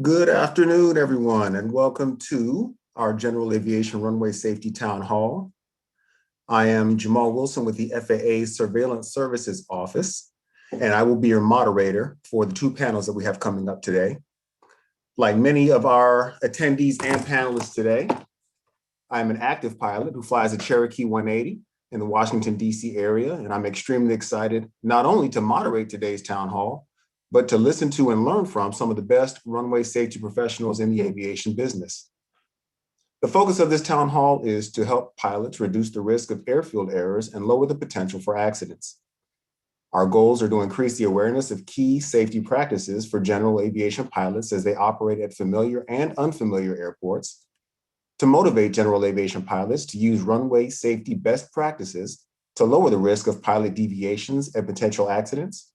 Good afternoon, everyone, and welcome to our General Aviation Runway Safety Town Hall. I am Jamal Wilson with the FAA Surveillance Services Office, and I will be your moderator for the two panels that we have coming up today. Like many of our attendees and panelists today, I'm an active pilot who flies a Cherokee 180 in the Washington, D.C. area, and I'm extremely excited not only to moderate today's town hall, but to listen to and learn from some of the best runway safety professionals in the aviation business. The focus of this town hall is to help pilots reduce the risk of airfield errors and lower the potential for accidents. Our goals are to increase the awareness of key safety practices for general aviation pilots as they operate at familiar and unfamiliar airports, to motivate general aviation pilots to use runway safety best practices to lower the risk of pilot deviations and potential accidents,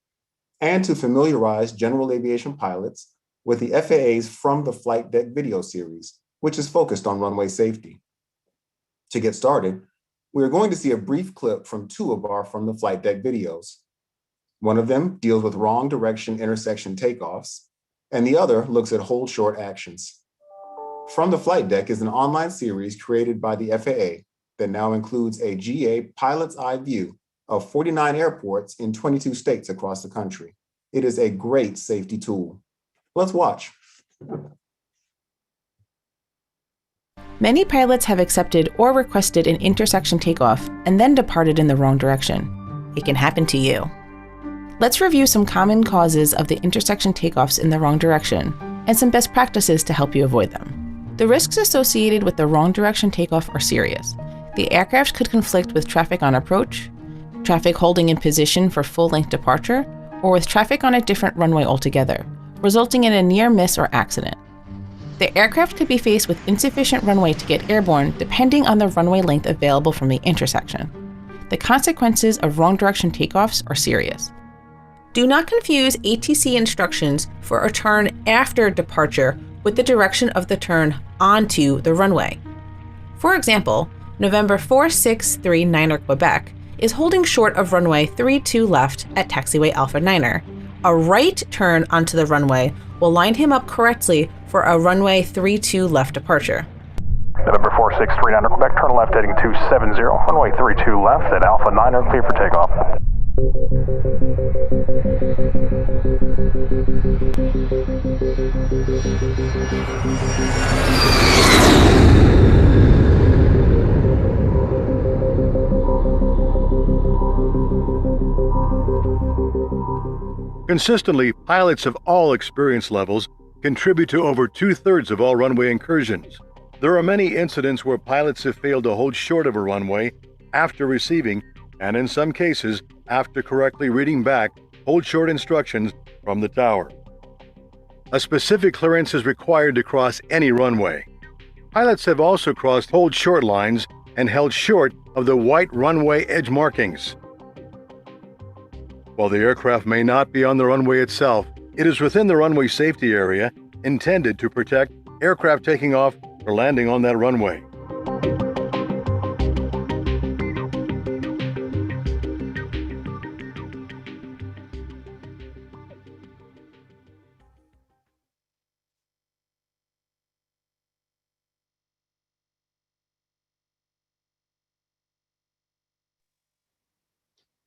and to familiarize general aviation pilots with the FAA's From the Flight Deck video series, which is focused on runway safety. To get started, we are going to see a brief clip from two of our From the Flight Deck videos. One of them deals with wrong direction intersection takeoffs, and the other looks at hold short actions. From the Flight Deck is an online series created by the FAA that now includes a GA pilot's eye view of 49 airports in 22 states across the country. It is a great safety tool. Let's watch. Many pilots have accepted or requested an intersection takeoff and then departed in the wrong direction. It can happen to you. Let's review some common causes of the intersection takeoffs in the wrong direction and some best practices to help you avoid them. The risks associated with the wrong direction takeoff are serious. The aircraft could conflict with traffic on approach, traffic holding in position for full-length departure, or with traffic on a different runway altogether, resulting in a near miss or accident. The aircraft could be faced with insufficient runway to get airborne depending on the runway length available from the intersection. The consequences of wrong direction takeoffs are serious. Do not confuse ATC instructions for a turn after departure with the direction of the turn onto the runway. For example, November 4639er Quebec is holding short of runway 32 left at taxiway Alpha 9er. A right turn onto the runway will line him up correctly for a runway 32 left departure. November 4639er Quebec, turn left heading 270, runway 32 left at Alpha 9er, clear for takeoff. Consistently, pilots of all experience levels contribute to over 2/3 of all runway incursions. There are many incidents where pilots have failed to hold short of a runway after receiving, and in some cases, after correctly reading back hold short instructions from the tower. A specific clearance is required to cross any runway. Pilots have also crossed hold short lines and held short of the white runway edge markings. While the aircraft may not be on the runway itself, it is within the runway safety area intended to protect aircraft taking off or landing on that runway.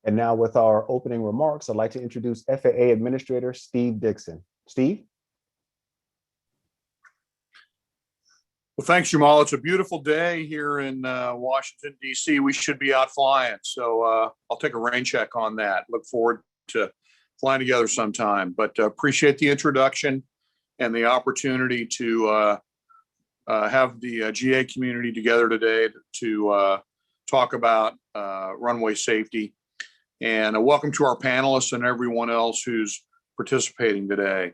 And now with our opening remarks, I'd like to introduce FAA Administrator Steve Dickson. Steve? Well, thanks, Jamal. It's a beautiful day here in Washington, D.C. We should be out flying, so I'll take a rain check on that. Look forward to flying together sometime, but appreciate the introduction and the opportunity to have the GA community together today to talk about runway safety. And welcome to our panelists and everyone else who's participating today.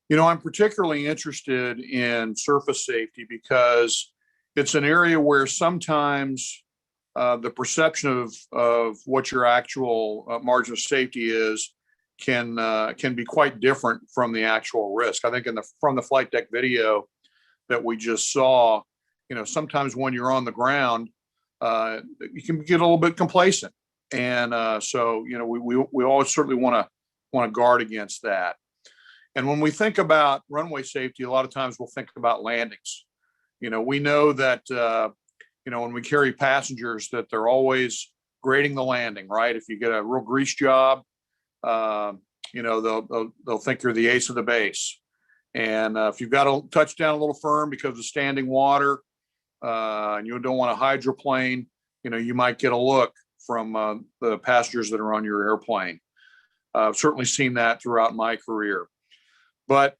You know, I'm particularly interested in surface safety because it's an area where sometimes the perception of what your actual margin of safety is can be quite different from the actual risk. I think from the flight deck video that we just saw, you know, sometimes when you're on the ground, you can get a little bit complacent. And so, you know, we always certainly want to guard against that. And when we think about runway safety, a lot of times we'll think about landings. We know that, when we carry passengers, that they're always grading the landing, right? If you get a real grease job, they'll think you're the ace of the base. And if you've got to touch down a little firm because of standing water, and you don't want to hydroplane, you might get a look from the passengers that are on your airplane. I've certainly seen that throughout my career. But,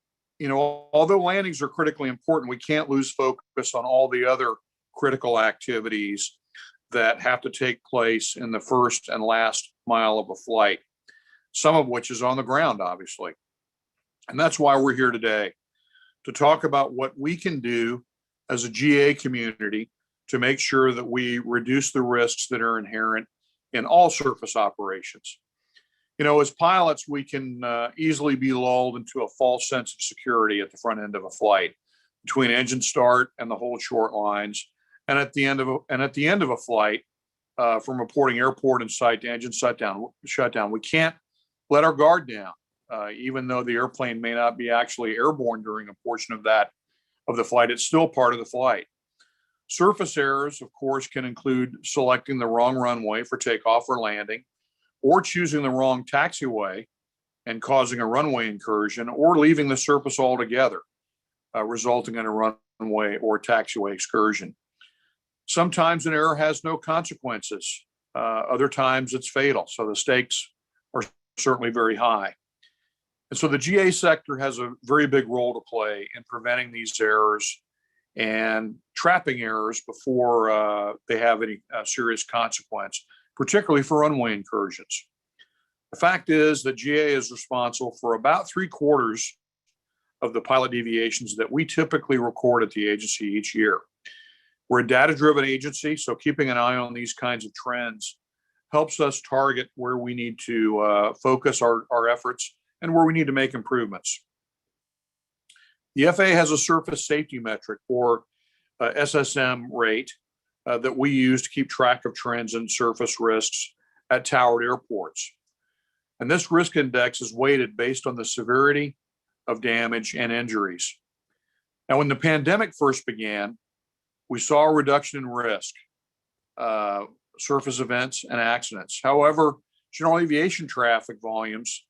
although landings are critically important, we can't lose focus on all the other critical activities that have to take place in the first and last mile of a flight, some of which is on the ground, obviously. And that's why we're here today, to talk about what we can do as a GA community to make sure that we reduce the risks that are inherent in all surface operations. As pilots, we can easily be lulled into a false sense of security at the front end of a flight, between engine start and the hold short lines, and at the end of a flight, from reporting airport in sight to engine shutdown. We can't let our guard down, even though the airplane may not be actually airborne during a portion of the flight. It's still part of the flight. Surface errors, of course, can include selecting the wrong runway for takeoff or landing, or choosing the wrong taxiway and causing a runway incursion, or leaving the surface altogether, resulting in a runway or taxiway excursion. Sometimes an error has no consequences. Other times it's fatal. So the stakes are certainly very high. And so the GA sector has a very big role to play in preventing these errors and trapping errors before they have any serious consequence, particularly for runway incursions. The fact is that GA is responsible for about 3/4 of the pilot deviations that we typically record at the agency each year. We're a data-driven agency, so keeping an eye on these kinds of trends helps us target where we need to focus our efforts and where we need to make improvements. The FAA has a surface safety metric, or SSM rate, that we use to keep track of trends and surface risks at towered airports. And this risk index is weighted based on the severity of damage and injuries. Now, when the pandemic first began, we saw a reduction in risk, surface events and accidents. However, general aviation traffic volumes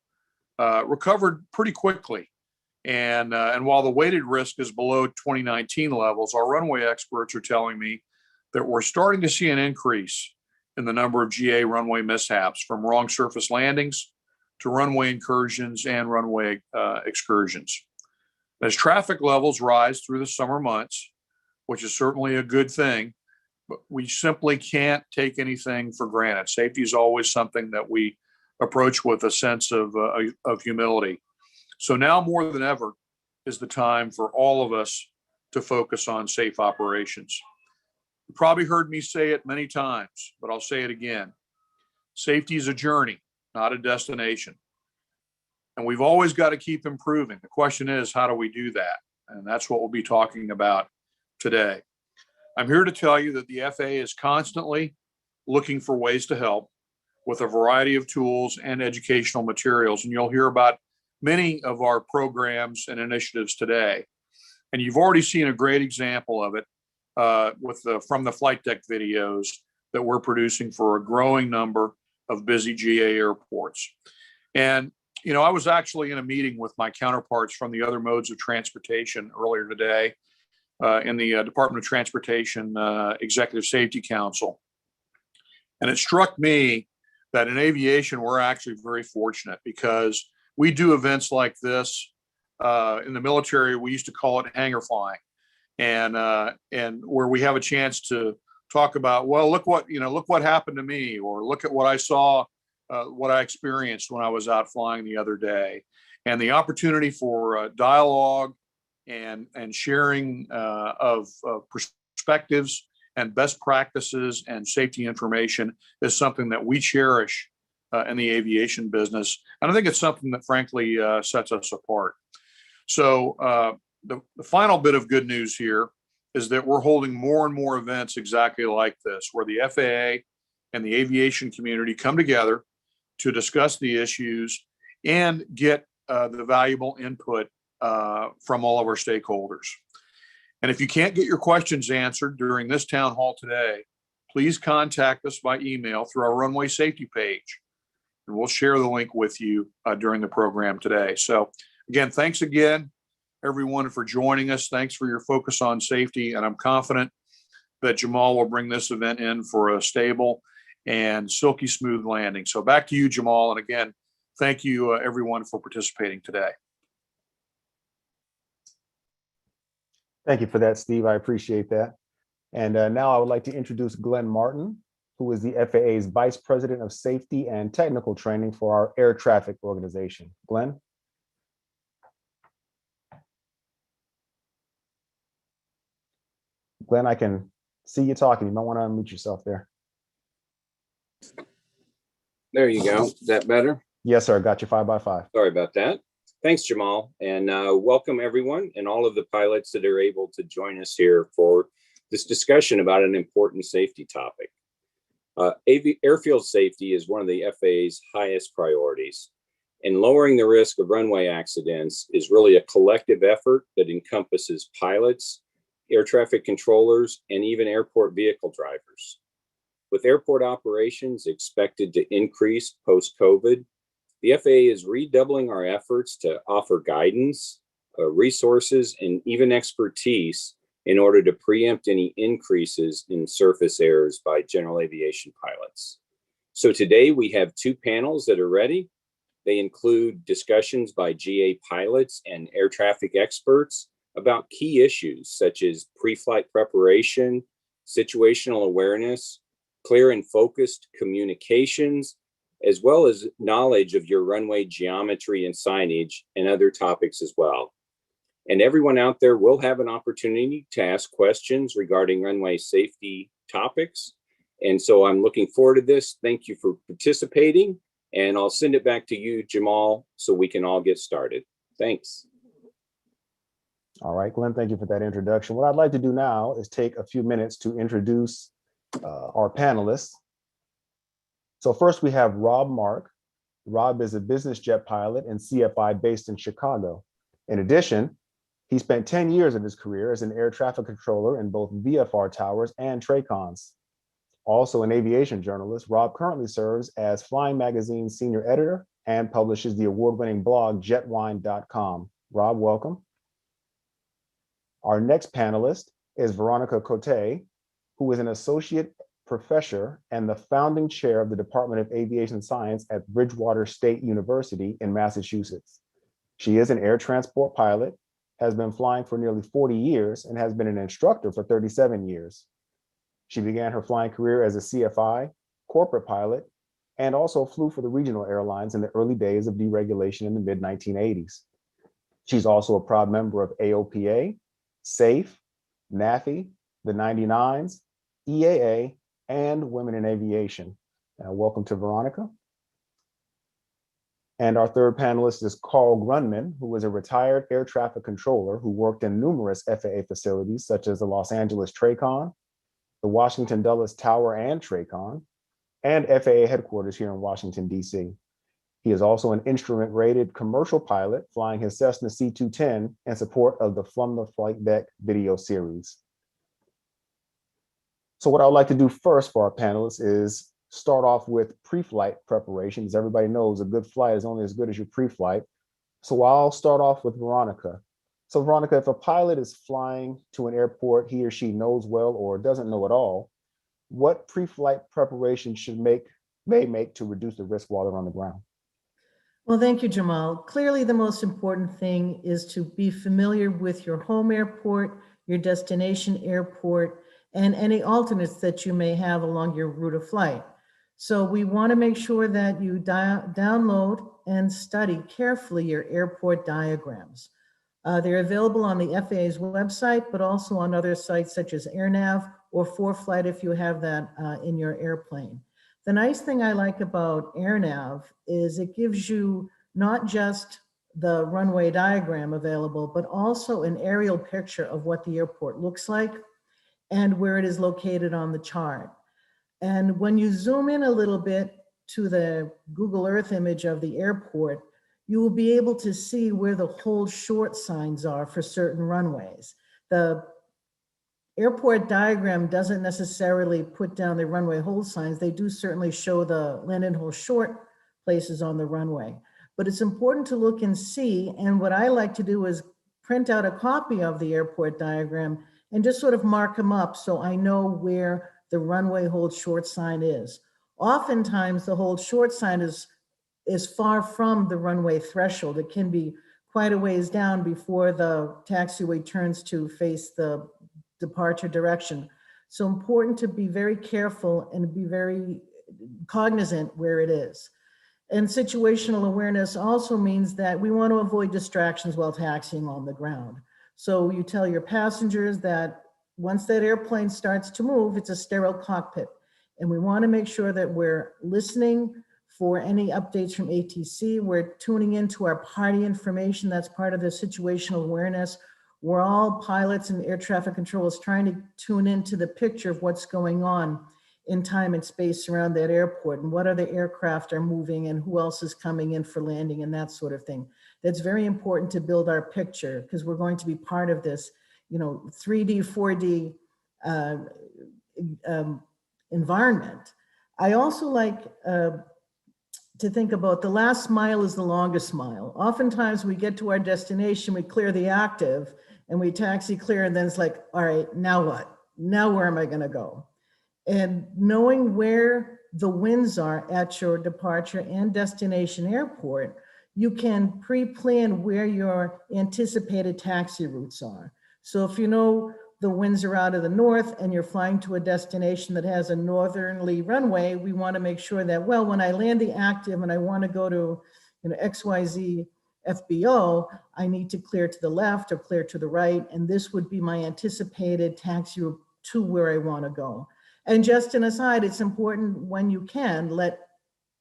recovered pretty quickly. And while the weighted risk is below 2019 levels, our runway experts are telling me that we're starting to see an increase in the number of GA runway mishaps, from wrong surface landings to runway incursions and runway excursions. As traffic levels rise through the summer months, which is certainly a good thing, but we simply can't take anything for granted. Safety is always something that we approach with a sense of humility. So now more than ever is the time for all of us to focus on safe operations. You probably heard me say it many times, but I'll say it again. Safety is a journey, not a destination. And we've always got to keep improving. The question is, how do we do that? And that's what we'll be talking about today. I'm here to tell you that the FAA is constantly looking for ways to help with a variety of tools and educational materials. And you'll hear about many of our programs and initiatives today. And you've already seen a great example of it from the flight deck videos that we're producing for a growing number of busy GA airports. And, I was actually in a meeting with my counterparts from the other modes of transportation earlier today in the Department of Transportation Executive Safety Council. And it struck me that in aviation, we're actually very fortunate because we do events like this. In the military, we used to call it hangar flying, and where we have a chance to talk about, well, look what happened to me, or look at what I saw, what I experienced when I was out flying the other day, and the opportunity for dialogue and sharing of perspectives and best practices and safety information is something that we cherish in the aviation business. And I think it's something that frankly sets us apart. So the final bit of good news here is that we're holding more and more events exactly like this, where the FAA and the aviation community come together to discuss the issues and get the valuable input from all of our stakeholders. And if you can't get your questions answered during this town hall today, please contact us by email through our runway safety page, and we'll share the link with you during the program today. So again, thanks again, everyone, for joining us. Thanks for your focus on safety, and I'm confident that Jamal will bring this event in for a stable and silky smooth landing. So back to you, Jamal. And again, thank you, everyone, for participating today. Thank you for that, Steve. I appreciate that. And now I would like to introduce Glenn Martin, who is the FAA's Vice President of Safety and Technical Training for our air traffic organization. Glenn? Glenn, I can see you talking. You might want to unmute yourself there. There you go. Is that better? Yes, sir. Got you 5x5. Sorry about that. Thanks, Jamal. And welcome everyone and all of the pilots that are able to join us here for this discussion about an important safety topic. Airfield safety is one of the FAA's highest priorities, and lowering the risk of runway accidents is really a collective effort that encompasses pilots, air traffic controllers, and even airport vehicle drivers. With airport operations expected to increase post-COVID, the FAA is redoubling our efforts to offer guidance, resources, and even expertise in order to preempt any increases in surface errors by general aviation pilots. So today we have two panels that are ready. They include discussions by GA pilots and air traffic experts about key issues such as pre-flight preparation, situational awareness, clear and focused communications, as well as knowledge of your runway geometry and signage and other topics as well. And everyone out there will have an opportunity to ask questions regarding runway safety topics. And so I'm looking forward to this. Thank you for participating. And I'll send it back to you, Jamal, so we can all get started. Thanks. All right, Glenn, thank you for that introduction. What I'd like to do now is take a few minutes to introduce our panelists. So first we have Rob Mark. Rob is a business jet pilot and CFI based in Chicago. In addition, he spent 10 years of his career as an air traffic controller in both VFR towers and TRACONs. Also an aviation journalist, Rob currently serves as Flying Magazine's senior editor and publishes the award-winning blog jetwine.com. Rob, welcome. Our next panelist is Veronica Cote, who is an associate professor and the founding chair of the Department of Aviation Science at Bridgewater State University in Massachusetts. She is an air transport pilot, has been flying for nearly 40 years, and has been an instructor for 37 years. She began her flying career as a CFI, corporate pilot, and also flew for the regional airlines in the early days of deregulation in the mid-1980s. She's also a proud member of AOPA, SAFE, NAFI, the 99s, EAA, and Women in Aviation. Welcome to Veronica. And our third panelist is Carl Grunman, who was a retired air traffic controller who worked in numerous FAA facilities, such as the Los Angeles TRACON, the Washington Dulles Tower and TRACON, and FAA headquarters here in Washington, DC. He is also an instrument-rated commercial pilot flying his Cessna C210 in support of the From the Flight Deck video series. So what I would like to do first for our panelists is start off with pre-flight preparation. As everybody knows, a good flight is only as good as your pre-flight. So I'll start off with Veronica. So Veronica, if a pilot is flying to an airport he or she knows well or doesn't know at all, what pre-flight preparation should they make to reduce the risk while they're on the ground? Well, thank you, Jamal. Clearly, the most important thing is to be familiar with your home airport, your destination airport, and any alternates that you may have along your route of flight. So we want to make sure that you download and study carefully your airport diagrams. They're available on the FAA's website, but also on other sites such as AirNav or ForeFlight if you have that in your airplane. The nice thing I like about AirNav is it gives you not just the runway diagram available, but also an aerial picture of what the airport looks like and where it is located on the chart. And when you zoom in a little bit to the Google Earth image of the airport, you will be able to see where the hold short signs are for certain runways. The airport diagram doesn't necessarily put down the runway hold signs. They do certainly show the land and hold short places on the runway. But it's important to look and see, and what I like to do is print out a copy of the airport diagram and just sort of mark them up so I know where the runway hold short sign is. Oftentimes the hold short sign is far from the runway threshold. It can be quite a ways down before the taxiway turns to face the departure direction. So important to be very careful and be very cognizant where it is. And situational awareness also means that we want to avoid distractions while taxiing on the ground. So you tell your passengers that once that airplane starts to move, it's a sterile cockpit. And we want to make sure that we're listening for any updates from ATC. We're tuning into our party information. That's part of the situational awareness. We're all pilots and air traffic controllers trying to tune into the picture of what's going on in time and space around that airport and what other aircraft are moving and who else is coming in for landing and that sort of thing. That's very important to build our picture because we're going to be part of this, 3D, 4D environment. I also like to think about the last mile is the longest mile. Oftentimes we get to our destination, we clear the active and we taxi clear and then it's like, all right, now what? Now where am I gonna go? And knowing where the winds are at your departure and destination airport, you can pre-plan where your anticipated taxi routes are. So if you know the winds are out of the north and you're flying to a destination that has a northerly runway, we want to make sure that, well, when I land the active and I want to go to XYZ FBO, I need to clear to the left or clear to the right. And this would be my anticipated taxi route to where I want to go. And just an aside, it's important when you can let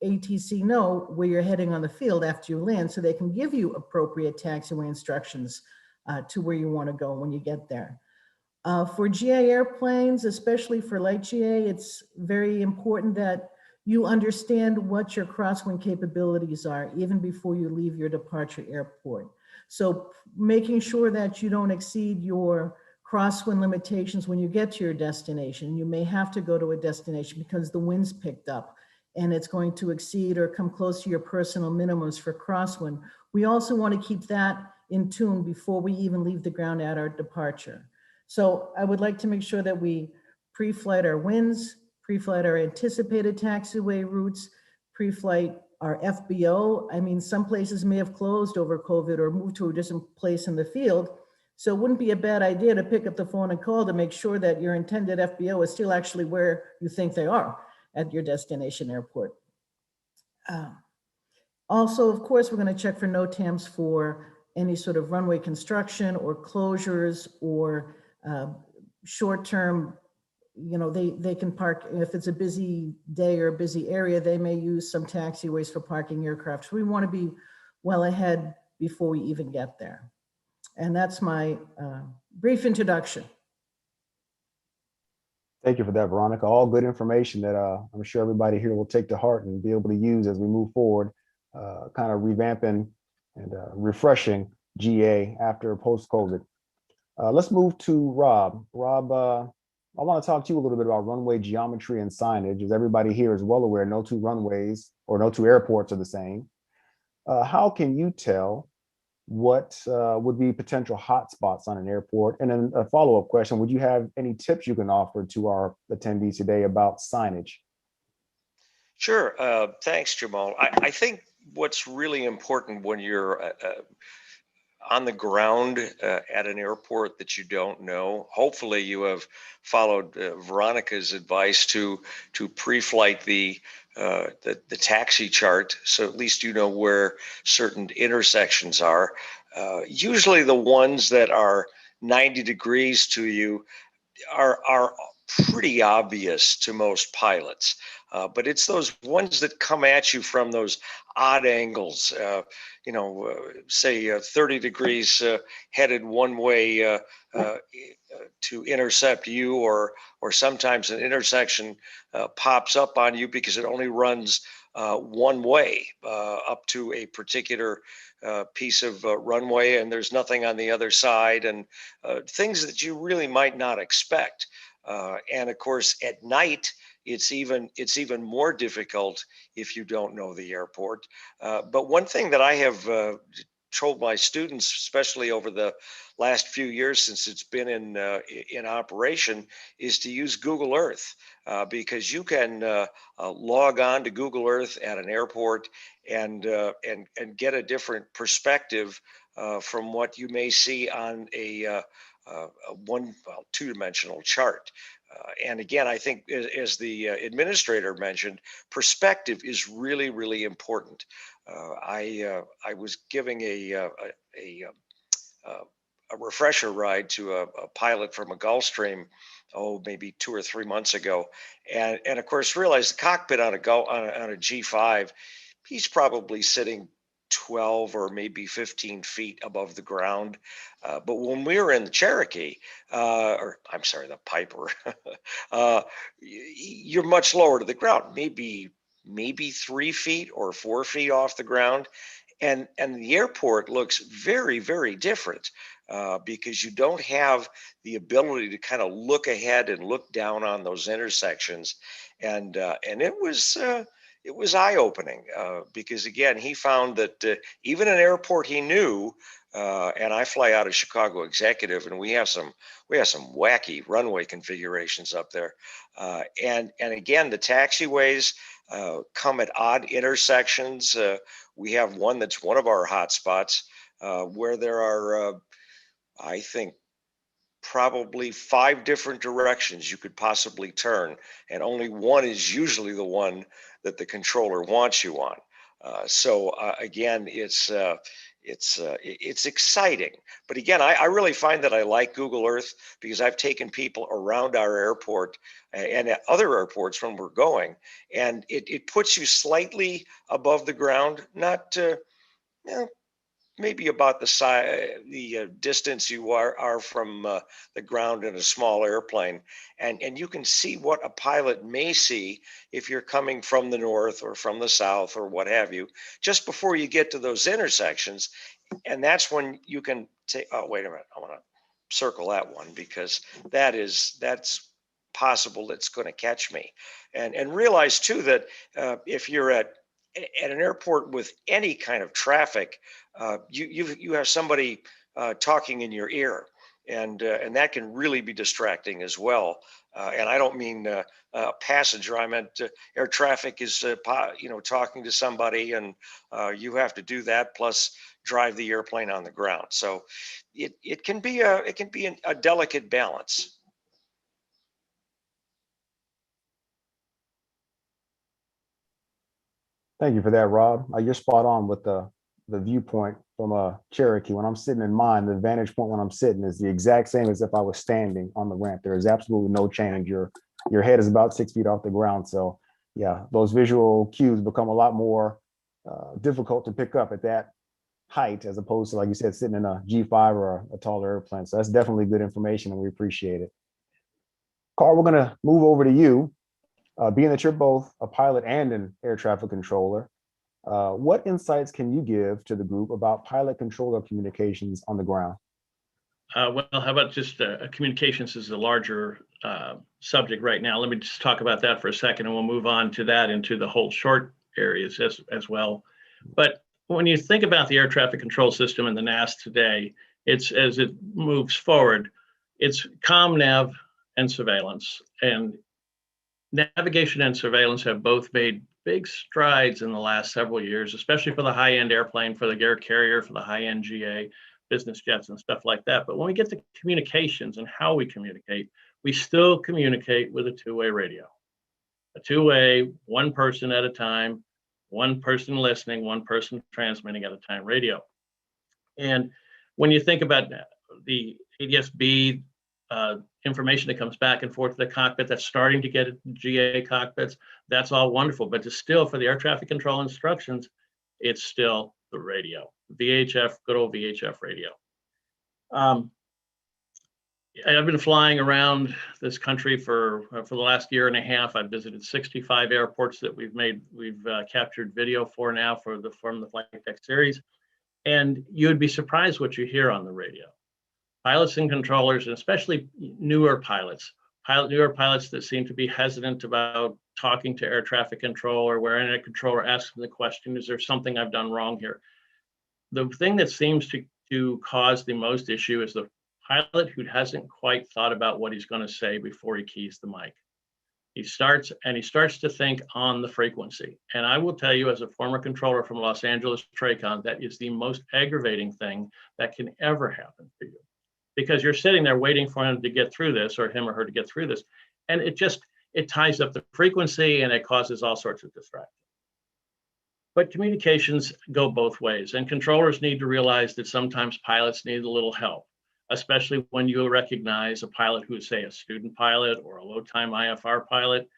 ATC know where you're heading on the field after you land so they can give you appropriate taxiway instructions to where you want to go when you get there. For GA airplanes, especially for light GA, it's very important that you understand what your crosswind capabilities are even before you leave your departure airport. So making sure that you don't exceed your crosswind limitations when you get to your destination. You may have to go to a destination because the wind's picked up and it's going to exceed or come close to your personal minimums for crosswind. We also want to keep that in tune before we even leave the ground at our departure. So I would like to make sure that we pre-flight our winds, pre-flight our anticipated taxiway routes, pre-flight our FBO. I mean, some places may have closed over COVID or moved to a different place in the field. So it wouldn't be a bad idea to pick up the phone and call to make sure that your intended FBO is still actually where you think they are at your destination airport. Also, of course, we're going to check for NOTAMs for any sort of runway construction or closures or short-term, they can park, if it's a busy day or a busy area, they may use some taxiways for parking aircraft. So we want to be well ahead before we even get there. And that's my brief introduction. Thank you for that, Veronica. All good information that I'm sure everybody here will take to heart and be able to use as we move forward, kind of revamping and refreshing GA after post-COVID. Let's move to Rob. Rob, I want to talk to you a little bit about runway geometry and signage. As everybody here is well aware, no two runways or no two airports are the same. How can you tell what would be potential hotspots on an airport? And then a follow-up question, would you have any tips you can offer to our attendees today about signage? Sure. Thanks, Jamal. I think what's really important when you're on the ground at an airport that you don't know, hopefully you have followed Veronica's advice to pre-flight the taxi chart, so at least you know where certain intersections are. Usually the ones that are 90 degrees to you are pretty obvious to most pilots. but it's those ones that come at you from those odd angles, say 30 degrees headed one way to intercept you, or sometimes an intersection pops up on you because it only runs one way up to a particular piece of runway, and there's nothing on the other side, and things that you really might not expect. And of course, at night, it's even more difficult if you don't know the airport. But one thing that I have told my students, especially over the last few years since it's been in operation, is to use Google Earth, because you can log on to Google Earth at an airport and get a different perspective from what you may see on a two-dimensional chart. And again, I think, as the administrator mentioned, perspective is really, really important. I was giving a refresher ride to a pilot from a Gulfstream, maybe 2 or 3 months ago, and of course realized the cockpit on a G5, he's probably sitting 12 or maybe 15 feet above the ground. But when we were in the Cherokee, or I'm sorry, the Piper, you're much lower to the ground, maybe 3 feet or 4 feet off the ground. And the airport looks very, very different because you don't have the ability to kind of look ahead and look down on those intersections. And it was eye-opening because, again, he found that even an airport he knew, and I fly out of Chicago Executive, and we have some wacky runway configurations up there. And again, the taxiways come at odd intersections. We have one that's one of our hot spots where there are, I think, probably 5 different directions you could possibly turn, and only one is usually the one that the controller wants you on. So again, it's exciting. But again, I really find that I like Google Earth because I've taken people around our airport and at other airports when we're going, and it puts you slightly above the ground, not maybe about the distance you are from the ground in a small airplane, and you can see what a pilot may see if you're coming from the north or from the south or what have you, just before you get to those intersections. And that's when you can say, oh, wait a minute, I want to circle that one because that's possible that's going to catch me. And realize too that if you're at an airport with any kind of traffic, you have somebody talking in your ear, and that can really be distracting as well. And I don't mean passenger. I meant air traffic is talking to somebody, and you have to do that plus drive the airplane on the ground. So it can be a delicate balance. Thank you for that, Rob. You're spot on with the viewpoint from a Cherokee. When I'm sitting in mine, the vantage point when I'm sitting is the exact same as if I was standing on the ramp. There is absolutely no change. Your head is about 6 feet off the ground. So yeah, those visual cues become a lot more difficult to pick up at that height as opposed to, like you said, sitting in a G5 or a taller airplane. So that's definitely good information, and we appreciate it. Carl, we're going to move over to you. Being that you're both a pilot and an air traffic controller, what insights can you give to the group about pilot controller communications on the ground? Well, how about just communications is a larger subject right now. Let me just talk about that for a second, and we'll move on to that into the whole short areas as well. But when you think about the air traffic control system in the NAS today, it's, as it moves forward, it's comm, nav, and surveillance. And navigation and surveillance have both made big strides in the last several years, especially for the high-end airplane, for the air carrier, for the high-end GA, business jets and stuff like that. But when we get to communications and how we communicate, we still communicate with a two-way radio. A two-way, one person at a time, one person listening, one person transmitting at a time radio. And when you think about the ADS-B information that comes back and forth to the cockpit. That's starting to get GA cockpits. That's all wonderful, but it's still, for the air traffic control instructions, it's still the radio, VHF, good old VHF radio. I've been flying around this country for the last year and a half. I've visited 65 airports that we've captured video for now from the Flight Deck series, and you'd be surprised what you hear on the radio. Pilots and controllers, and especially newer pilots that seem to be hesitant about talking to air traffic control, or where a controller asks them the question, is there something I've done wrong here? The thing that seems to cause the most issue is the pilot who hasn't quite thought about what he's going to say before he keys the mic. He starts to think on the frequency. And I will tell you, as a former controller from Los Angeles TRACON, that is the most aggravating thing that can ever happen to you, because you're sitting there waiting for him to get through this, or him or her to get through this. And it ties up the frequency, and it causes all sorts of distractions. But communications go both ways, and controllers need to realize that sometimes pilots need a little help, especially when you recognize a pilot who is, say, a student pilot or a low-time IFR pilot.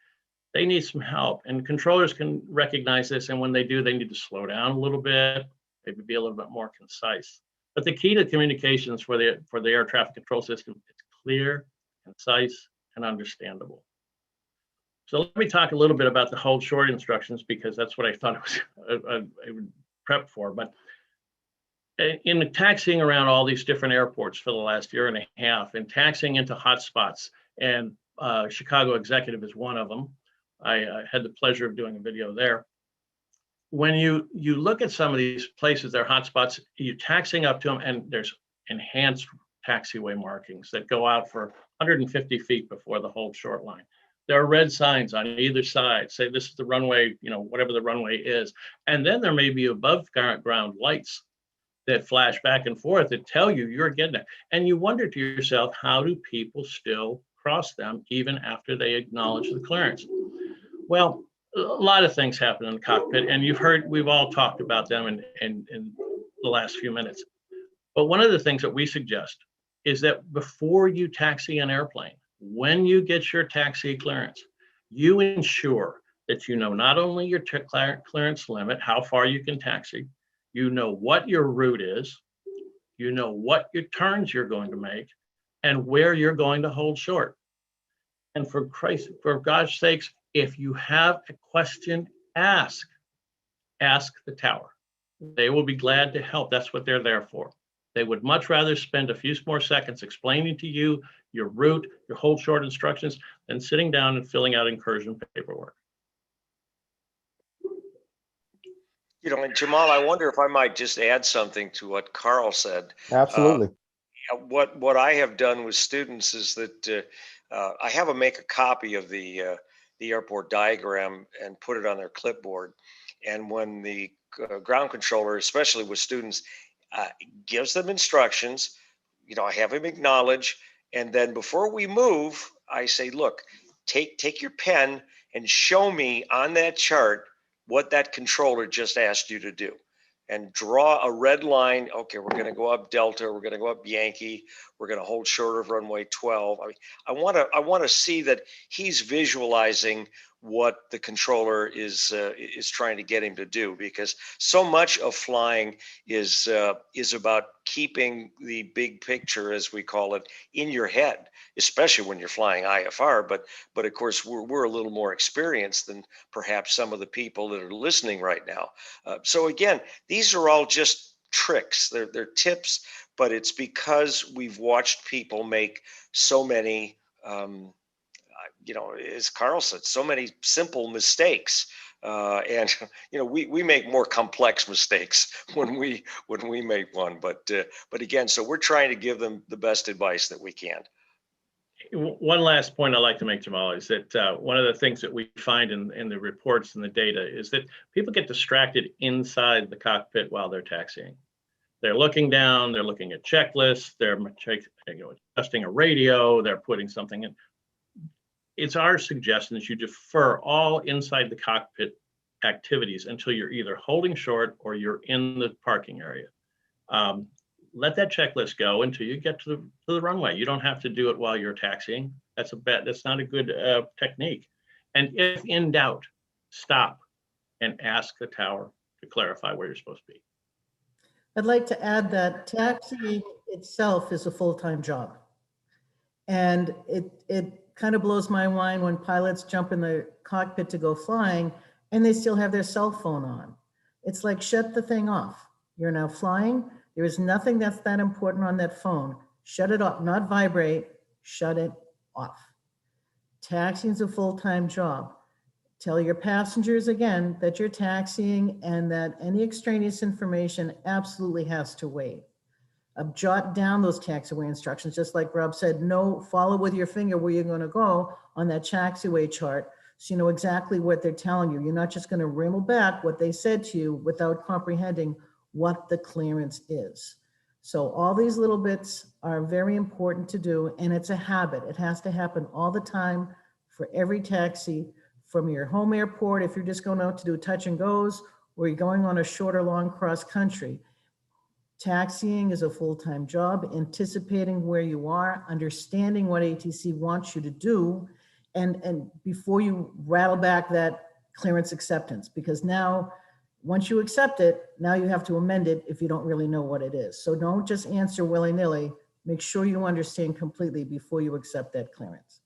They need some help, and controllers can recognize this, and when they do, they need to slow down a little bit, maybe be a little bit more concise. But the key to communications for the air traffic control system is clear, concise, and understandable. So let me talk a little bit about the hold short instructions, because that's what I thought I would prep for. But in taxiing around all these different airports for the last year and a half, and taxiing into hotspots, and Chicago Executive is one of them. I had the pleasure of doing a video there. When you look at some of these places, they're hotspots, you're taxiing up to them, and there's enhanced taxiway markings that go out for 150 feet before the hold short line. There are red signs on either side, say this is the runway, whatever the runway is. And then there may be above ground lights that flash back and forth that tell you you're getting there. And you wonder to yourself, how do people still cross them even after they acknowledge the clearance? Well, a lot of things happen in the cockpit, and we've all talked about them in the last few minutes. But one of the things that we suggest is that before you taxi an airplane, when you get your taxi clearance, you ensure that you know not only your clearance limit, how far you can taxi, you know what your route is, you know what your turns you're going to make, and where you're going to hold short. And for God's sakes, if you have a question, ask the tower. They will be glad to help. That's what they're there for. They would much rather spend a few more seconds explaining to you your route, your hold short instructions, than sitting down and filling out incursion paperwork. And Jamal, I wonder if I might just add something to what Carl said. Absolutely. What I have done with students is that I have them make a copy of the airport diagram and put it on their clipboard. And when the ground controller, especially with students, gives them instructions, I have him acknowledge, and then before we move, I say, look, take your pen and show me on that chart what that controller just asked you to do, and draw a red line. Okay, we're going to go up Delta, we're going to go up Yankee, we're going to hold short of runway 12. I want to see that he's visualizing what the controller is trying to get him to do, because so much of flying is about keeping the big picture, as we call it, in your head, especially when you're flying IFR. But of course, we're a little more experienced than perhaps some of the people that are listening right now. So again, these are all just tricks. They're tips, but it's because we've watched people make so many as Carl said, so many simple mistakes, and we make more complex mistakes when we make one. But again, so we're trying to give them the best advice that we can. One last point I'd like to make, Jamal, is that one of the things that we find in the reports and the data is that people get distracted inside the cockpit while they're taxiing. They're looking down, they're looking at checklists, they're adjusting a radio, they're putting something in. It's our suggestion that you defer all inside the cockpit activities until you're either holding short or you're in the parking area. let that checklist go until you get to the runway. You don't have to do it while you're taxiing. That's not a good technique. And if in doubt, stop and ask the tower to clarify where you're supposed to be. I'd like to add that taxiing itself is a full-time job. And it kind of blows my mind when pilots jump in the cockpit to go flying and they still have their cell phone on. It's like, shut the thing off. You're now flying. There is nothing that's that important on that phone. Shut it off, not vibrate, shut it off. Taxiing is a full-time job. Tell your passengers again that you're taxiing and that any extraneous information absolutely has to wait. Jot down those taxiway instructions, just like Rob said, follow with your finger where you're going to go on that taxiway chart so you know exactly what they're telling you. You're not just going to ramble back what they said to you without comprehending what the clearance is. So all these little bits are very important to do, and it's a habit. It has to happen all the time for every taxi, from your home airport, if you're just going out to do touch and goes, or you're going on a short or long cross country. Taxiing is a full-time job, anticipating where you are, understanding what ATC wants you to do, and before you rattle back that clearance acceptance, because now, once you accept it, now you have to amend it if you don't really know what it is. So don't just answer willy-nilly. Make sure you understand completely before you accept that clearance.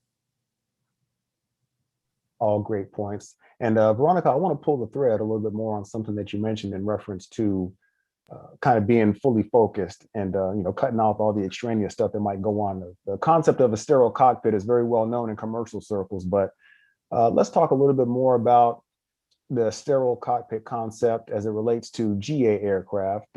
All great points. And Veronica, I want to pull the thread a little bit more on something that you mentioned in reference to kind of being fully focused and cutting off all the extraneous stuff that might go on. The concept of a sterile cockpit is very well known in commercial circles, but let's talk a little bit more about the sterile cockpit concept as it relates to GA aircraft.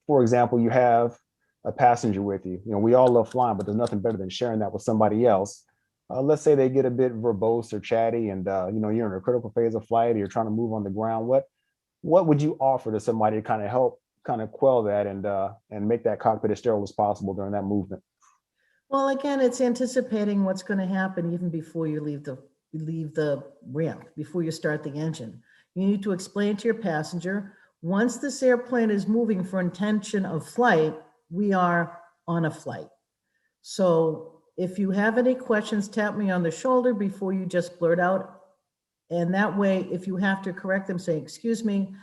For example, you have a passenger with you. We all love flying, but there's nothing better than sharing that with somebody else. Let's say they get a bit verbose or chatty and you're in a critical phase of flight, or you're trying to move on the ground. What would you offer to somebody to kind of help quell that and make that cockpit as sterile as possible during that movement? Well, again, it's anticipating what's going to happen even before you leave the ramp, before you start the engine. You need to explain to your passenger, once this airplane is moving for intention of flight, we are on a flight. So if you have any questions, tap me on the shoulder before you just blurt out. And that way, if you have to correct them, say, excuse me,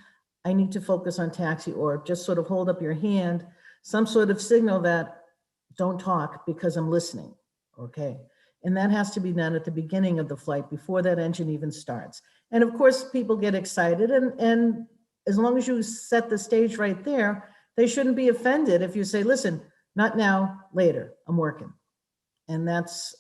I need to focus on taxi, or just sort of hold up your hand, some sort of signal that don't talk because I'm listening, okay? And that has to be done at the beginning of the flight before that engine even starts. And of course, people get excited, and as long as you set the stage right there, they shouldn't be offended if you say, listen, not now, later, I'm working. And that's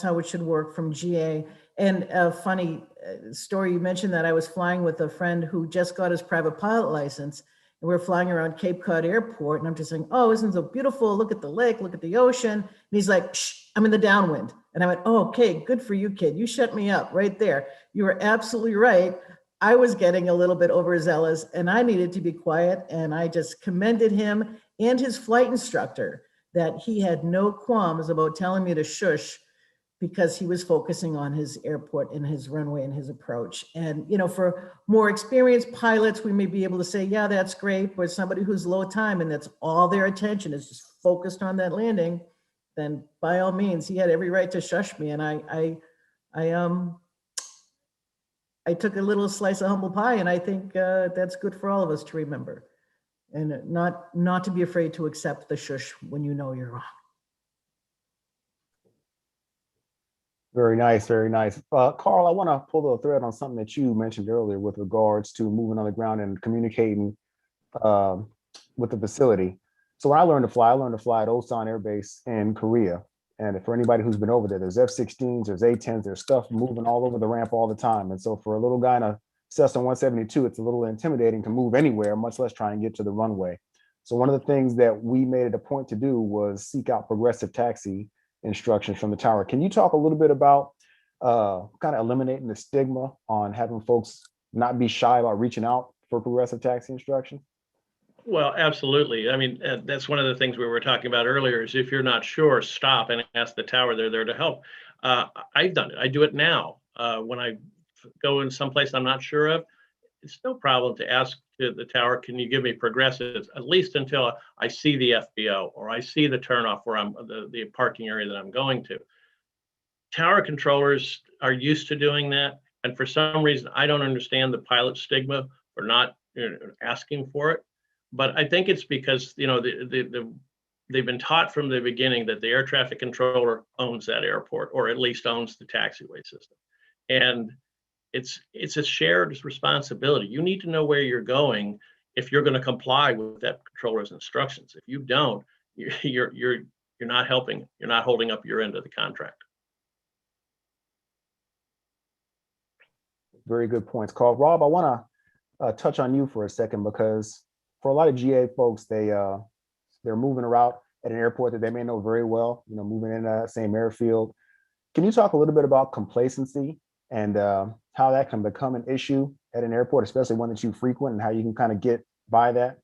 how it should work from GA. And a funny story, you mentioned that I was flying with a friend who just got his private pilot license, and we're flying around Cape Cod Airport, and I'm just saying, oh, isn't it so beautiful? Look at the lake, look at the ocean. And he's like, shh, I'm in the downwind. And I went, oh, okay, good for you, kid. You shut me up right there. You were absolutely right. I was getting a little bit overzealous, and I needed to be quiet. And I just commended him and his flight instructor that he had no qualms about telling me to shush, because he was focusing on his airport and his runway and his approach. And, for more experienced pilots, we may be able to say, yeah, that's great. But somebody who's low time and that's all their attention is just focused on that landing, then by all means, he had every right to shush me. And I took a little slice of humble pie, and I think that's good for all of us to remember. And not to be afraid to accept the shush when you know you're wrong. Very nice, very nice. Carl, I want to pull the thread on something that you mentioned earlier with regards to moving on the ground and communicating with the facility. So when I learned to fly at Osan Air Base in Korea. And for anybody who's been over there, there's F-16s, there's A-10s, there's stuff moving all over the ramp all the time. And so for a little guy in a Cessna 172, it's a little intimidating to move anywhere, much less try and get to the runway. So one of the things that we made it a point to do was seek out progressive taxi instructions from the tower. Can you talk a little bit about kind of eliminating the stigma on having folks not be shy about reaching out for progressive taxi instruction? Well, absolutely. I mean, that's one of the things we were talking about earlier, is if you're not sure, stop and ask the tower. They're there to help. I've done it. I do it now. When I go in someplace I'm not sure of, it's no problem to ask to the tower, can you give me progressives, at least until I see the FBO or I see the turnoff where I'm the parking area that I'm going to. Tower controllers are used to doing that. And for some reason, I don't understand the pilot stigma for not asking for it. But I think it's because, they've been taught from the beginning that the air traffic controller owns that airport, or at least owns the taxiway system. And it's a shared responsibility. You need to know where you're going if you're going to comply with that controller's instructions. If you don't, you're not helping. You're not holding up your end of the contract. Very good points, Carl. Rob, I want to touch on you for a second, because for a lot of GA folks, they're moving around at an airport that they may know very well, moving in that same airfield. Can you talk a little bit about complacency and how that can become an issue at an airport, especially one that you frequent, and how you can kind of get by that?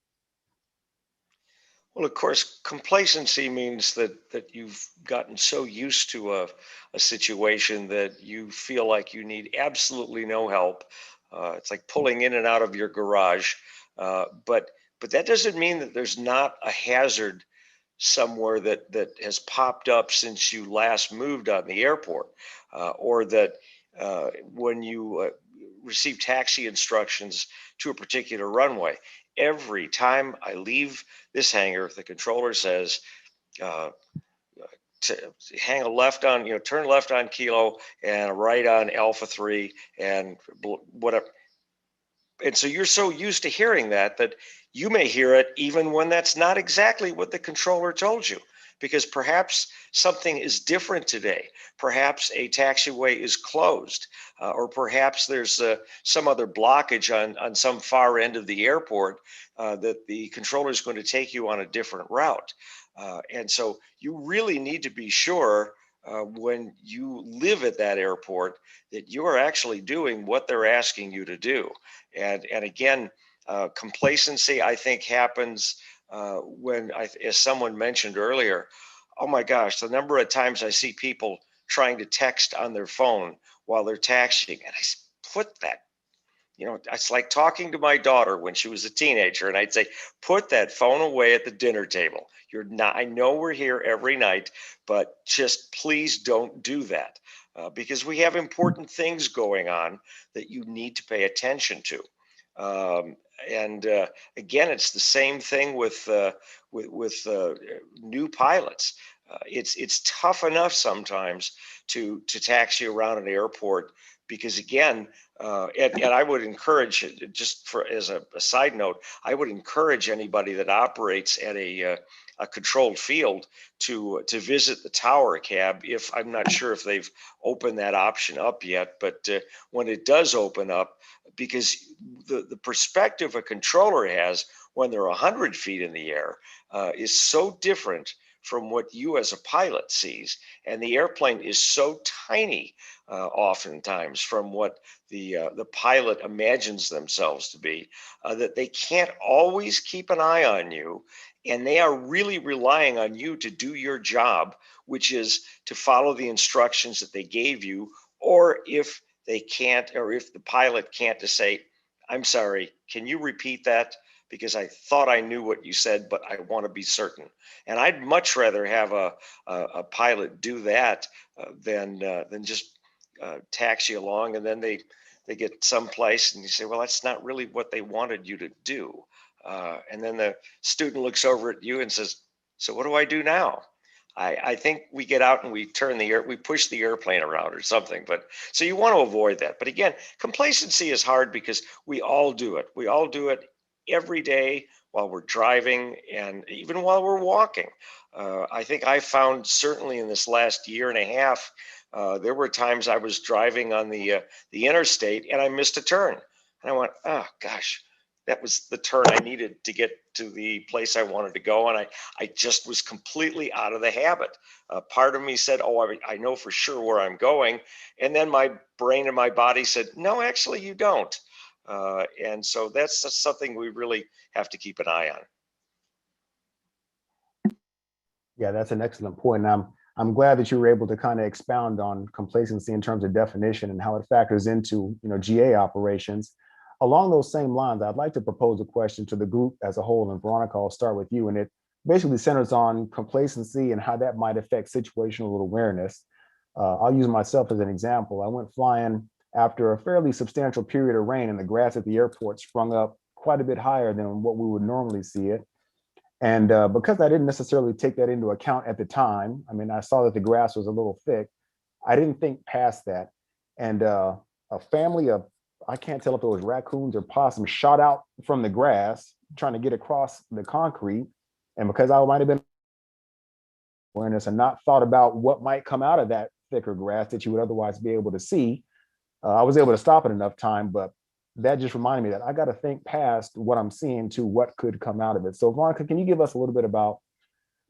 Well, of course, complacency means that you've gotten so used to a situation that you feel like you need absolutely no help. It's like pulling in and out of your garage. But that doesn't mean that there's not a hazard somewhere that has popped up since you last moved on the airport, or that when you receive taxi instructions to a particular runway. Every time I leave this hangar, the controller says, to hang a left on, turn left on Kilo and a right on Alpha 3 and whatever. And so you're so used to hearing that you may hear it even when that's not exactly what the controller told you, because perhaps something is different today. Perhaps a taxiway is closed, or perhaps there's some other blockage on some far end of the airport that the controller is going to take you on a different route. And so you really need to be sure when you live at that airport that you are actually doing what they're asking you to do. And again, complacency, I think, happens when, as someone mentioned earlier, oh my gosh, the number of times I see people trying to text on their phone while they're taxiing. And I put that, it's like talking to my daughter when she was a teenager. And I'd say, put that phone away at the dinner table. I know we're here every night, but just please don't do that, because we have important things going on that you need to pay attention to. And again, it's the same thing with new pilots. It's tough enough sometimes to taxi around an airport, because again, and I would encourage, just as a side note, I would encourage anybody that operates at a controlled field to visit the tower cab. If I'm not sure if they've opened that option up yet, but when it does open up, because the perspective a controller has when they're 100 feet in the air is so different from what you as a pilot sees. And the airplane is so tiny oftentimes from what the pilot imagines themselves to be, that they can't always keep an eye on you. And they are really relying on you to do your job, which is to follow the instructions that they gave you. Or if they can't, or if the pilot can't, to say, I'm sorry, can you repeat that? Because I thought I knew what you said, but I want to be certain. And I'd much rather have a pilot do that than just taxi along, and then they get someplace and you say, well, that's not really what they wanted you to do. And then the student looks over at you and says, so what do I do now? I think we get out and we push the airplane around or something. But so you want to avoid that. But again, complacency is hard because we all do it. We all do it every day while we're driving and even while we're walking. I think I found, certainly in this last year and a half, there were times I was driving on the interstate and I missed a turn. And I went, oh gosh, that was the turn I needed to get to the place I wanted to go. And I just was completely out of the habit. Part of me said, oh, I know for sure where I'm going. And then my brain and my body said, no, actually you don't. And so that's something we really have to keep an eye on. Yeah, that's an excellent point. And I'm glad that you were able to kind of expound on complacency in terms of definition and how it factors into, GA operations. along those same lines, I'd like to propose a question to the group as a whole. And Veronica, I'll start with you. And it basically centers on complacency and how that might affect situational awareness. I'll use myself as an example. I went flying after a fairly substantial period of rain, and the grass at the airport sprung up quite a bit higher than what we would normally see it. And because I didn't necessarily take that into account at the time, I mean, I saw that the grass was a little thick. I didn't think past that. And a family of, I can't tell if it was raccoons or possums, shot out from the grass trying to get across the concrete. And because I might have been awareness and not thought about what might come out of that thicker grass that you would otherwise be able to see, I was able to stop in enough time, but that just reminded me that I got to think past what I'm seeing to what could come out of it. So Veronica, can you give us a little bit about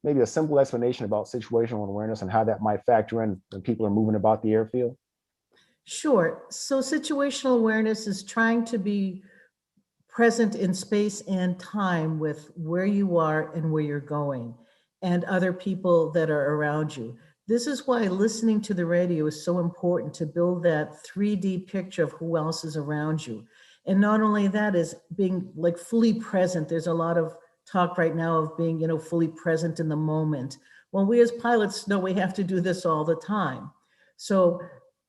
maybe a simple explanation about situational awareness and how that might factor in when people are moving about the airfield? Sure. So situational awareness is trying to be present in space and time with where you are and where you're going and other people that are around you. This is why listening to the radio is so important, to build that 3D picture of who else is around you. And not only that, is being like fully present. There's a lot of talk right now of being, fully present in the moment. Well, we as pilots know we have to do this all the time. So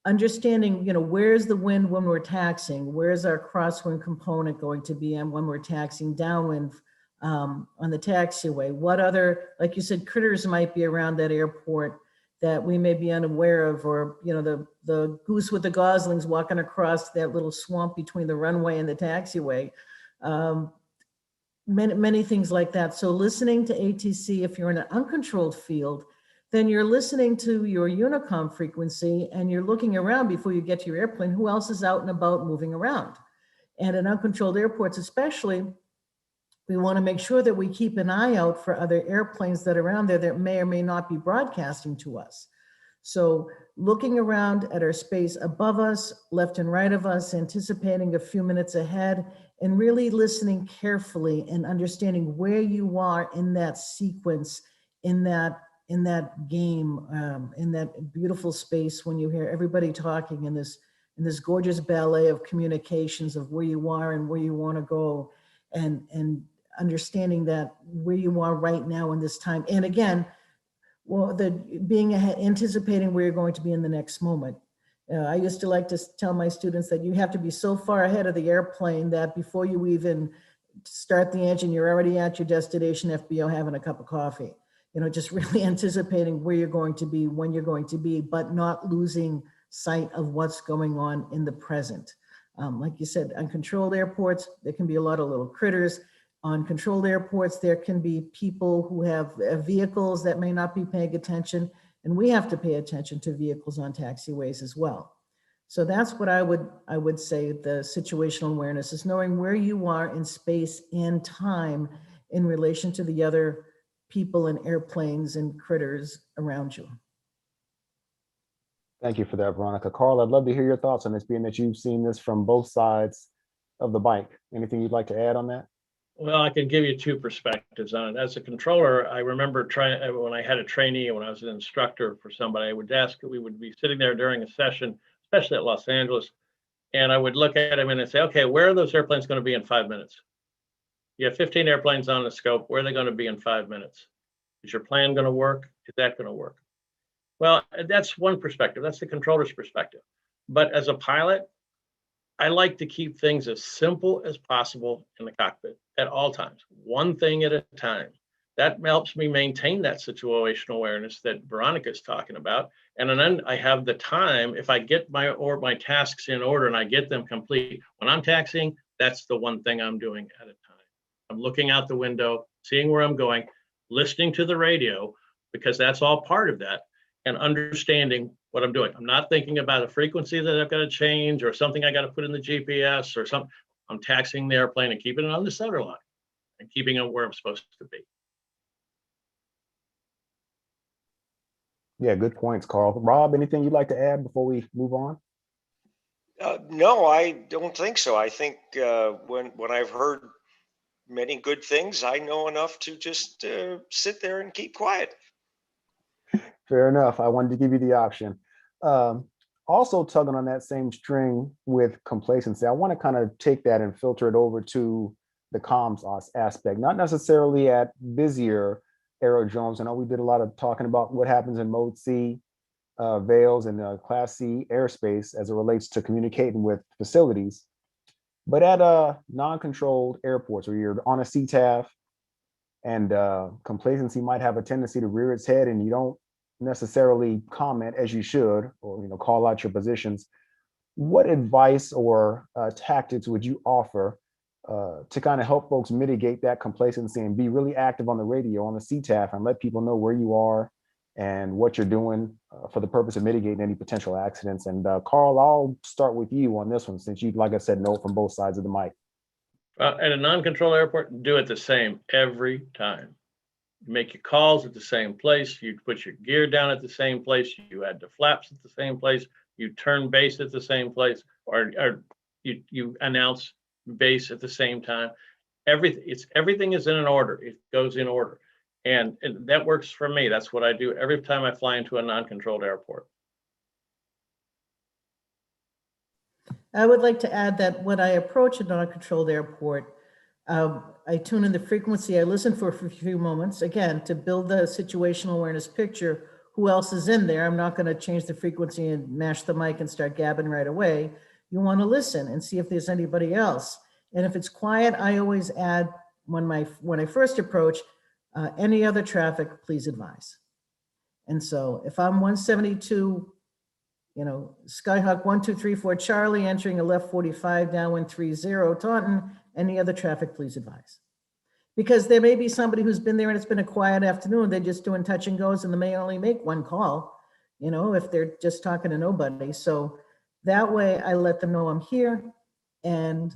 understanding, where's the wind when we're taxiing? Where's our crosswind component going to be? And when we're taxiing downwind on the taxiway, what other, like you said, critters might be around that airport that we may be unaware of, or, the goose with the goslings walking across that little swamp between the runway and the taxiway. Many things like that. So listening to ATC, if you're in an uncontrolled field, then you're listening to your unicom frequency and you're looking around before you get to your airplane, who else is out and about moving around. And in uncontrolled airports especially, we want to make sure that we keep an eye out for other airplanes that are around there that may or may not be broadcasting to us. So looking around at our space above us, left and right of us, anticipating a few minutes ahead, and really listening carefully and understanding where you are in that sequence, in that game, in that beautiful space when you hear everybody talking in this gorgeous ballet of communications of where you are and where you want to go, and understanding that where you are right now in this time. And again, being ahead, anticipating where you're going to be in the next moment. I used to like to tell my students that you have to be so far ahead of the airplane that before you even start the engine, you're already at your destination FBO having a cup of coffee. Just really anticipating where you're going to be, when you're going to be, but not losing sight of what's going on in the present. Like you said, uncontrolled airports, there can be a lot of little critters. On controlled airports, there can be people who have vehicles that may not be paying attention, and we have to pay attention to vehicles on taxiways as well. So that's what I would say the situational awareness is, knowing where you are in space and time in relation to the other people and airplanes and critters around you. Thank you for that, Veronica. Carl, I'd love to hear your thoughts on this, being that you've seen this from both sides of the bike. Anything you'd like to add on that? Well, I can give you two perspectives on it. As a controller, I remember when I had a trainee, when I was an instructor for somebody, we would be sitting there during a session, especially at Los Angeles, and I would look at him and I'd say, okay, where are those airplanes going to be in 5 minutes? You have 15 airplanes on the scope. Where are they going to be in 5 minutes? Is your plan going to work? Is that going to work? Well, that's one perspective. That's the controller's perspective. But as a pilot, I like to keep things as simple as possible in the cockpit at all times, one thing at a time. That helps me maintain that situational awareness that Veronica is talking about. And then I have the time, if I get my tasks in order and I get them complete, when I'm taxiing, that's the one thing I'm doing at a time. I'm looking out the window, seeing where I'm going, listening to the radio, because that's all part of that, and understanding what I'm doing. I'm not thinking about a frequency that I've got to change or something I got to put in the GPS or something. I'm taxiing the airplane and keeping it on the center line and keeping it where I'm supposed to be. Yeah, good points, Carl. Rob, anything you'd like to add before we move on? No, I don't think so. I think when I've heard many good things, I know enough to just sit there and keep quiet. Fair enough. I wanted to give you the option. Also tugging on that same string with complacency, I want to kind of take that and filter it over to the comms aspect, not necessarily at busier aerodromes. I know we did a lot of talking about what happens in Mode C, Vales and Class C airspace as it relates to communicating with facilities. But at non-controlled airports where you're on a CTAF and complacency might have a tendency to rear its head and you don't necessarily comment as you should, or call out your positions, what advice or tactics would you offer to kind of help folks mitigate that complacency and be really active on the radio, on the CTAF, and let people know where you are and what you're doing for the purpose of mitigating any potential accidents? And Carl, I'll start with you on this one, since you, like I said, know it from both sides of the mic. At a non-controlled airport, do it the same every time. You make your calls at the same place. You put your gear down at the same place. You add the flaps at the same place. You turn base at the same place, or you announce base at the same time. Everything is in an order. It goes in order. And that works for me. That's what I do every time I fly into a non-controlled airport. I would like to add that when I approach a non-controlled airport, I tune in the frequency. I listen for a few moments, again, to build the situational awareness picture. Who else is in there? I'm not going to change the frequency and mash the mic and start gabbing right away. You want to listen and see if there's anybody else. And if it's quiet, I always add, when I first approach, any other traffic, please advise. And so if I'm 172, Skyhawk 1234 Charlie entering a left 45 downwind 30 Taunton, any other traffic, please advise. Because there may be somebody who's been there and it's been a quiet afternoon, they're just doing touch and goes and they may only make one call, if they're just talking to nobody. So that way I let them know I'm here, and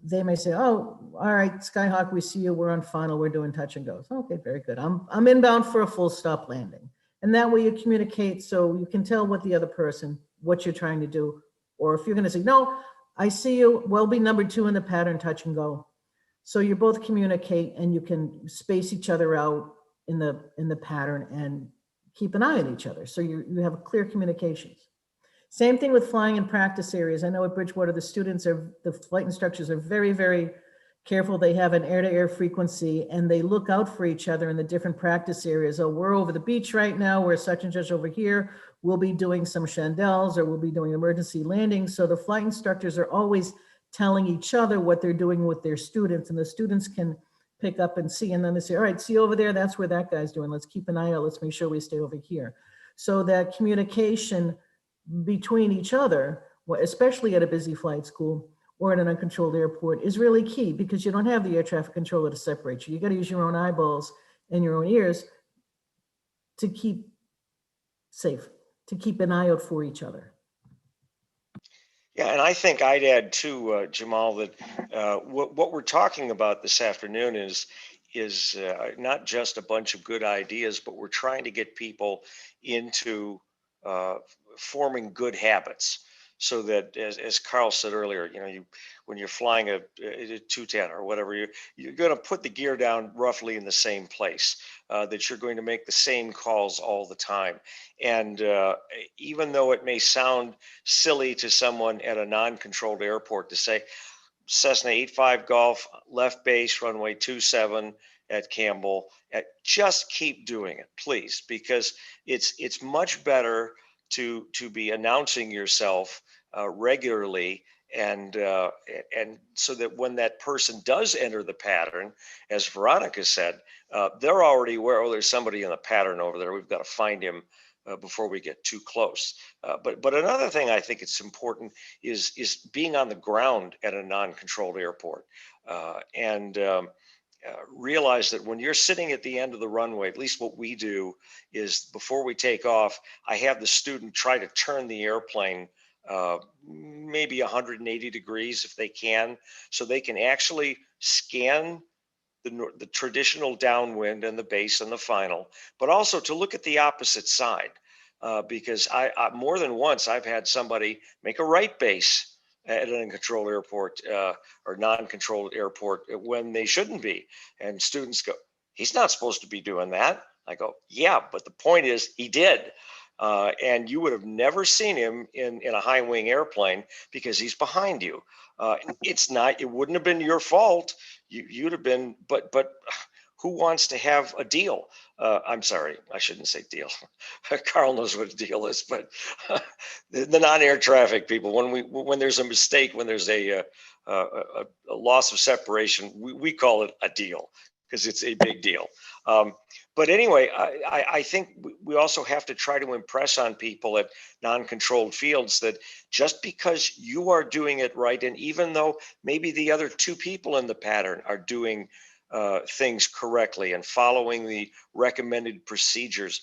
they may say, oh, all right, Skyhawk, we see you, we're on final, we're doing touch and goes. Okay, very good. I'm inbound for a full stop landing. And that way you communicate so you can tell what the other person, what you're trying to do. Or if you're gonna say, no, I see you, we'll be number 2 in the pattern, touch and go. So you both communicate and you can space each other out in the pattern and keep an eye on each other. So you have clear communications. Same thing with flying in practice areas. I know at Bridgewater, the flight instructors are very, very careful. They have an air-to-air frequency and they look out for each other in the different practice areas. Oh, we're over the beach right now. We're such and such over here. We'll be doing some chandelles or we'll be doing emergency landings. So the flight instructors are always telling each other what they're doing with their students, and the students can pick up and see. And then they say, all right, see over there, that's where that guy's doing. Let's keep an eye out. Let's make sure we stay over here. So that communication between each other, especially at a busy flight school or at an uncontrolled airport, is really key, because you don't have the air traffic controller to separate you. You got to use your own eyeballs and your own ears to keep safe, to keep an eye out for each other. Yeah, and I think I'd add too, Jamal, that what we're talking about this afternoon is not just a bunch of good ideas, but we're trying to get people into forming good habits, so that, as Carl said earlier, when you're flying a 210 or whatever, you're going to put the gear down roughly in the same place, that you're going to make the same calls all the time. And even though it may sound silly to someone at a non-controlled airport to say, Cessna 85 Golf, left base, runway 27 at Campbell, just keep doing it, please, because it's much better to be announcing yourself regularly, and so that when that person does enter the pattern, as Veronica said, they're already aware, oh, there's somebody in the pattern over there, we've got to find him before we get too close. But another thing I think it's important is being on the ground at a non-controlled airport, and realize that when you're sitting at the end of the runway, at least what we do is, before we take off, I have the student try to turn the airplane maybe 180 degrees if they can, so they can actually scan the traditional downwind and the base and the final, but also to look at the opposite side, because I more than once I've had somebody make a right base at an uncontrolled airport or non-controlled airport when they shouldn't be. And students go, he's not supposed to be doing that. I go, yeah, but the point is he did. and you would have never seen him in a high wing airplane because he's behind you. It wouldn't have been your fault. You'd have been, but who wants to have a deal? I'm sorry, I shouldn't say deal. Carl knows what a deal is, but the non-air traffic people, when there's a mistake, when there's a loss of separation, we call it a deal because it's a big deal. But anyway, I think we also have to try to impress on people at non-controlled fields that just because you are doing it right, and even though maybe the other two people in the pattern are doing things correctly and following the recommended procedures,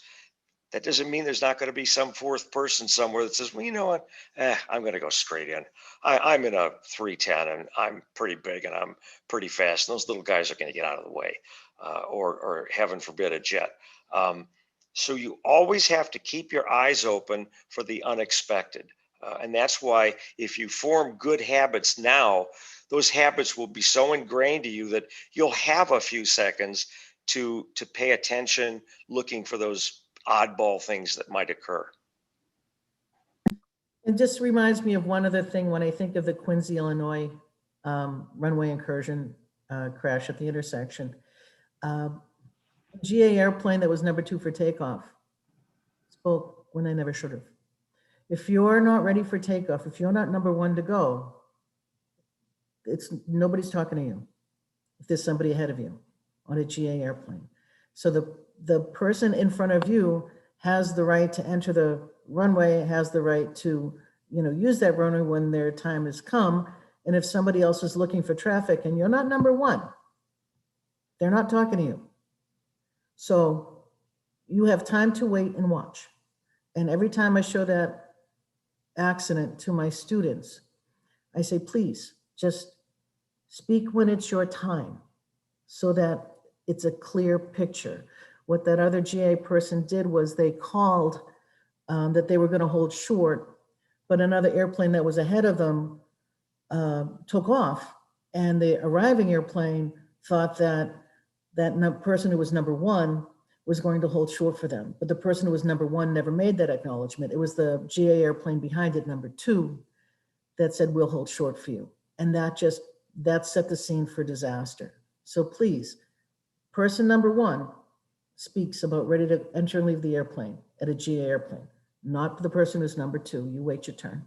that doesn't mean there's not going to be some fourth person somewhere that says, well, you know what, I'm going to go straight in. I'm in a 310 and I'm pretty big and I'm pretty fast. And those little guys are going to get out of the way, or heaven forbid, a jet. So you always have to keep your eyes open for the unexpected. And that's why if you form good habits now, those habits will be so ingrained to you that you'll have a few seconds to pay attention, looking for those oddball things that might occur. It just reminds me of one other thing when I think of the Quincy, Illinois runway incursion crash at the intersection. GA airplane that was number 2 for takeoff spoke when they never should have. If you're not ready for takeoff, if you're not number 1 to go, nobody's talking to you if there's somebody ahead of you on a GA airplane. So the person in front of you has the right to enter the runway, has the right to, use that runway when their time has come. And if somebody else is looking for traffic and you're not number 1, they're not talking to you. So you have time to wait and watch. And every time I show that accident to my students, I say, please just speak when it's your time so that it's a clear picture. What that other GA person did was they called that they were going to hold short, but another airplane that was ahead of them took off, and the arriving airplane thought that person who was number 1 was going to hold short for them. But the person who was number 1 never made that acknowledgement. It was the GA airplane behind it, number 2, that said, we'll hold short for you. And that set the scene for disaster. So please, person number 1 speaks about ready to enter and leave the airplane at a GA airplane, not the person who's number 2. You wait your turn.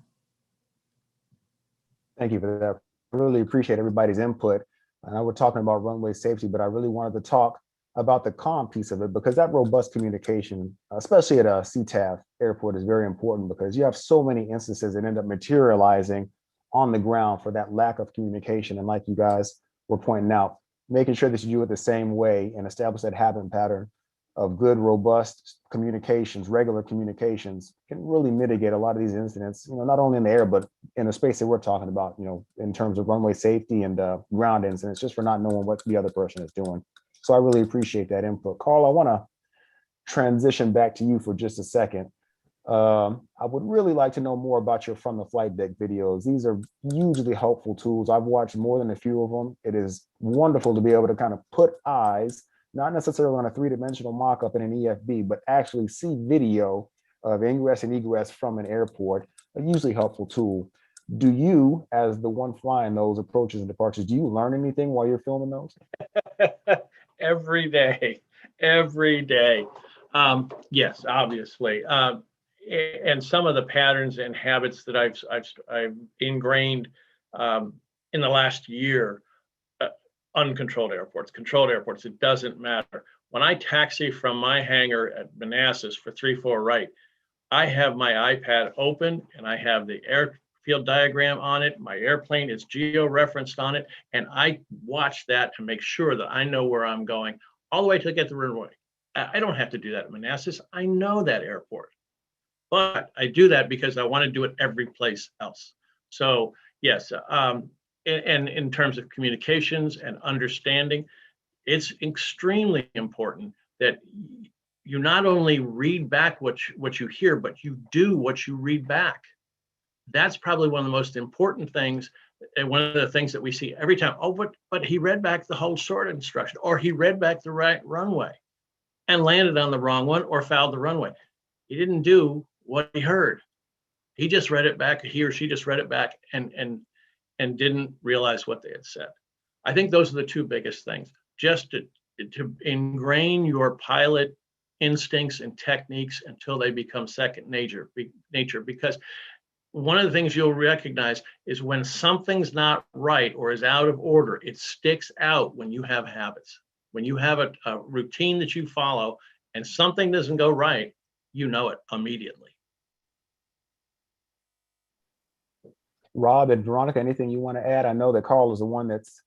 Thank you for that. I really appreciate everybody's input. And I was talking about runway safety, but I really wanted to talk about the comm piece of it, because that robust communication, especially at a CTAF airport, is very important, because you have so many instances that end up materializing on the ground for that lack of communication. And like you guys were pointing out, making sure that you do it the same way and establish that habit pattern of good, robust communications, regular communications, can really mitigate a lot of these incidents, not only in the air, but in the space that we're talking about, in terms of runway safety and ground incidents, just for not knowing what the other person is doing. So I really appreciate that input. Carl, I want to transition back to you for just a second. I would really like to know more about your From the Flight Deck videos. These are hugely helpful tools. I've watched more than a few of them. It is wonderful to be able to kind of put eyes, not necessarily on a 3-dimensional mock-up in an EFB, but actually see video of ingress and egress from an airport, a hugely helpful tool. Do you, as the one flying those approaches and departures, do you learn anything while you're filming those? Every day. Yes, obviously. And some of the patterns and habits that I've ingrained in the last year, uncontrolled airports, controlled airports, it doesn't matter. When I taxi from my hangar at Manassas for 34 right, I have my iPad open and I have the airfield diagram on it. My airplane is geo-referenced on it, and I watch that and make sure that I know where I'm going all the way to get the runway. I don't have to do that at Manassas. I know that airport, but I do that because I want to do it every place else. So yes, and in terms of communications and understanding, it's extremely important that you not only read back what you hear, but you do what you read back. That's probably one of the most important things, and one of the things that we see every time. Oh, but he read back the whole short instruction, or he read back the right runway and landed on the wrong one or fouled the runway. He didn't do what he heard. He just read it back. He or she just read it back and didn't realize what they had said. I think those are the two biggest things. Just to ingrain your pilot instincts and techniques until they become second nature. Because one of the things you'll recognize is when something's not right or is out of order, it sticks out when you have habits. When you have a routine that you follow and something doesn't go right, you know it immediately. Rob and Veronica, anything you want to add? I know that Carl is the one that's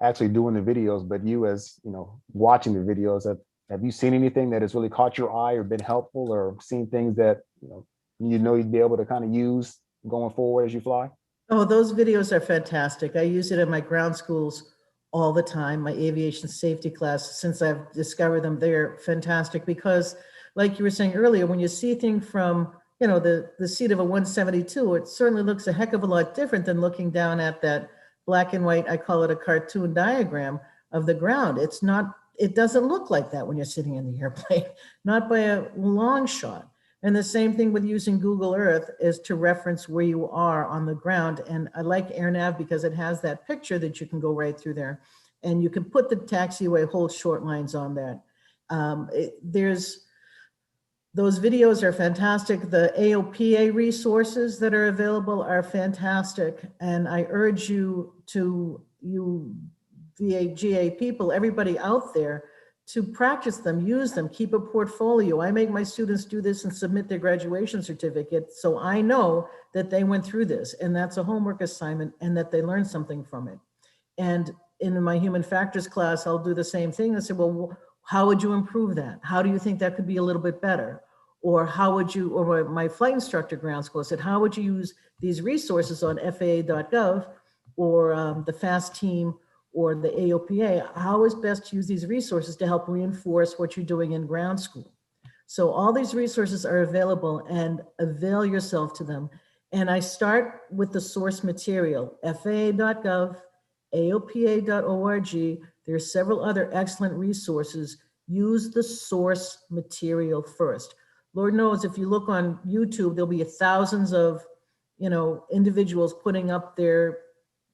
actually doing the videos, but you, as you know, watching the videos, have you seen anything that has really caught your eye or been helpful, or seen things that you know you'd be able to kind of use going forward as you fly? Oh, those videos are fantastic. I use it in my ground schools all the time, my aviation safety class. Since I've discovered them, they're fantastic because, like you were saying earlier, when you see things from the seat of a 172, it certainly looks a heck of a lot different than looking down at that black and white, I call it a cartoon diagram of the ground. It doesn't look like that when you're sitting in the airplane, not by a long shot. And the same thing with using Google Earth is to reference where you are on the ground. And I like AirNav because it has that picture that you can go right through there. And you can put the taxiway hold short lines on that. Those videos are fantastic. The AOPA resources that are available are fantastic. And I urge you VAGA people, everybody out there, to practice them, use them, keep a portfolio. I make my students do this and submit their graduation certificate, so I know that they went through this, and that's a homework assignment, and that they learned something from it. And in my human factors class, I'll do the same thing. I say, well, how would you improve that? How do you think that could be a little bit better? Or how would you, or my flight instructor ground school said, how would you use these resources on FAA.gov or the FAST team or the AOPA? How is best to use these resources to help reinforce what you're doing in ground school? So all these resources are available, and avail yourself to them. And I start with the source material, FAA.gov, AOPA.org. There are several other excellent resources. Use the source material first. Lord knows if you look on YouTube, there'll be thousands of individuals putting up their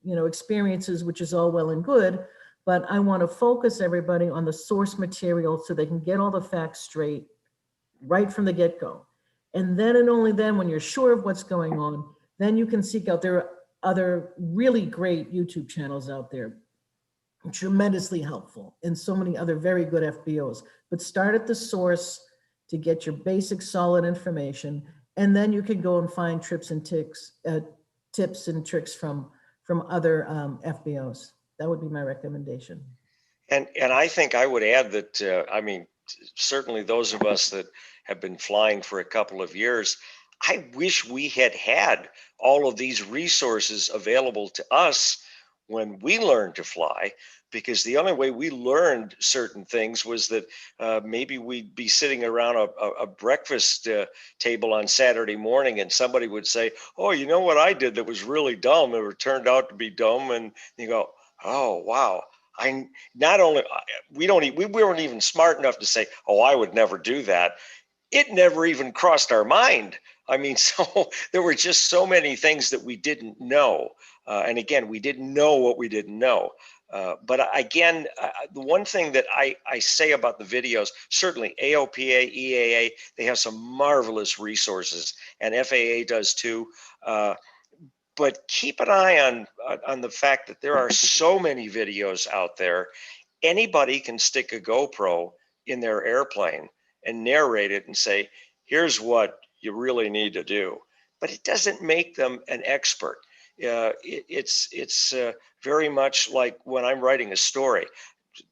experiences, which is all well and good, but I want to focus everybody on the source material so they can get all the facts straight right from the get-go. And then and only then, when you're sure of what's going on, then you can seek out. There are other really great YouTube channels out there, tremendously helpful, and so many other very good FBOs. But start at the source to get your basic solid information, and then you can go and find tips and tricks from other FBOs. That would be my recommendation. And I think I would add that, certainly those of us that have been flying for a couple of years, I wish we had all of these resources available to us when we learned to fly, because the only way we learned certain things was that maybe we'd be sitting around a breakfast table on Saturday morning and somebody would say, oh, you know what I did that was really dumb, or turned out to be dumb. And you go, oh, wow. We weren't even smart enough to say, oh, I would never do that. It never even crossed our mind. So there were just so many things that we didn't know. And again, we didn't know what we didn't know. But again, the one thing that I say about the videos, certainly AOPA, EAA, they have some marvelous resources, and FAA does too. But keep an eye on the fact that there are so many videos out there. Anybody can stick a GoPro in their airplane and narrate it and say, here's what you really need to do. But it doesn't make them an expert. It's very much like when I'm writing a story.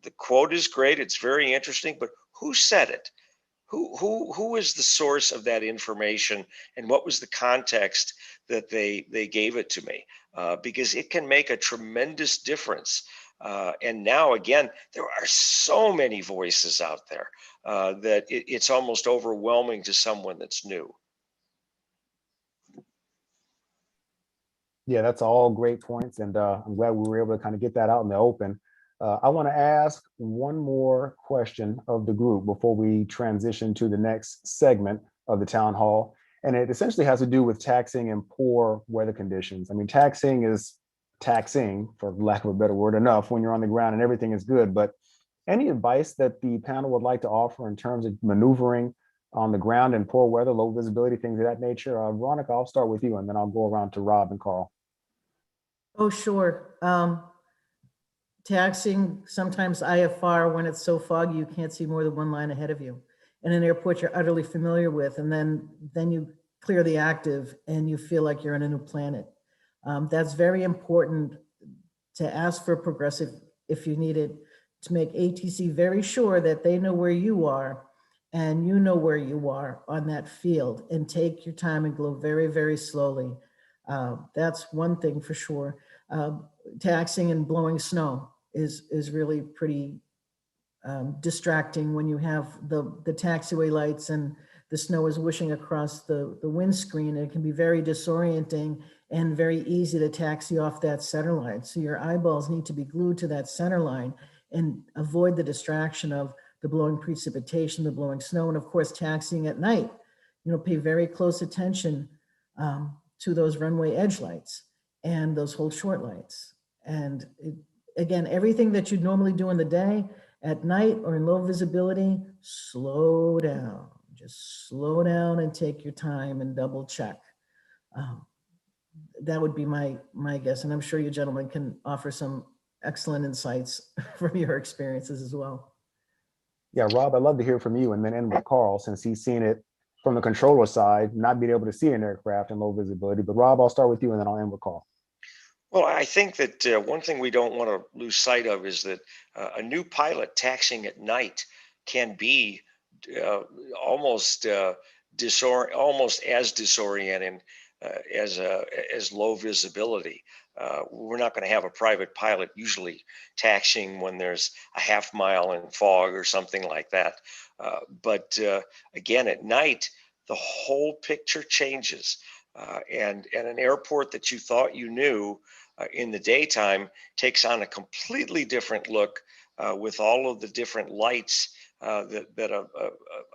The quote is great, it's very interesting, but who said it? Who is the source of that information, and what was the context that they gave it to me? Because it can make a tremendous difference. And now, again, there are so many voices out there that it's almost overwhelming to someone that's new. Yeah, that's all great points, and I'm glad we were able to kind of get that out in the open. I want to ask one more question of the group before we transition to the next segment. of the town hall. And it essentially has to do with taxiing in poor weather conditions. I mean, taxiing is taxing, for lack of a better word, enough when you're on the ground and everything is good. But any advice that the panel would like to offer in terms of maneuvering on the ground in poor weather, low visibility, things of that nature? Veronica, I'll start with you and then I'll go around to Rob and Carl. Oh, sure. Taxiing, sometimes IFR, when it's so foggy, you can't see more than one line ahead of you. In an airport you're utterly familiar with, and then you clear the active and you feel like you're on a new planet. That's very important to ask for progressive if you need it, to make ATC very sure that they know where you are and you know where you are on that field, and take your time and go very, very slowly. That's one thing for sure. Taxiing and blowing snow is really pretty distracting when you have the taxiway lights and the snow is whooshing across the windscreen. It can be very disorienting and very easy to taxi off that center line. So your eyeballs need to be glued to that center line and avoid the distraction of the blowing precipitation, the blowing snow, and of course, taxiing at night. Pay very close attention to those runway edge lights and those hold short lights. And again, everything that you'd normally do in the day, at night or in low visibility, slow down. Just slow down and take your time and double check. That would be my guess. And I'm sure you gentlemen can offer some excellent insights from your experiences as well. Yeah, Rob, I'd love to hear from you and then end with Carl, since he's seen it from the controller side, not being able to see an aircraft in low visibility. But Rob, I'll start with you and then I'll end with Carl. Well, I think that one thing we don't want to lose sight of is that a new pilot taxiing at night can be almost as disorienting as low visibility. We're not going to have a private pilot usually taxiing when there's a half mile in fog or something like that. But again, at night, the whole picture changes. And an airport that you thought you knew in the daytime takes on a completely different look with all of the different lights that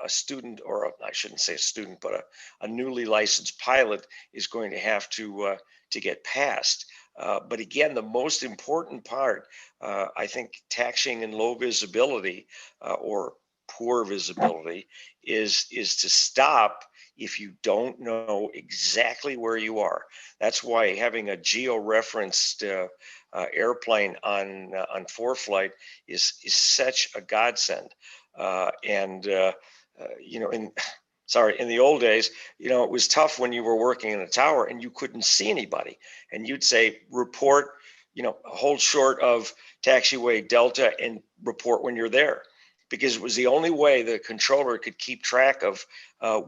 a student, or I shouldn't say a student, but a newly licensed pilot is going to have to get past. But again, the most important part, I think, taxiing in low visibility or poor visibility is to stop if you don't know exactly where you are. That's why having a geo-referenced airplane on ForeFlight is such a godsend. In the old days, it was tough when you were working in a tower and you couldn't see anybody, and you'd say report, hold short of taxiway Delta and report when you're there, because it was the only way the controller could keep track of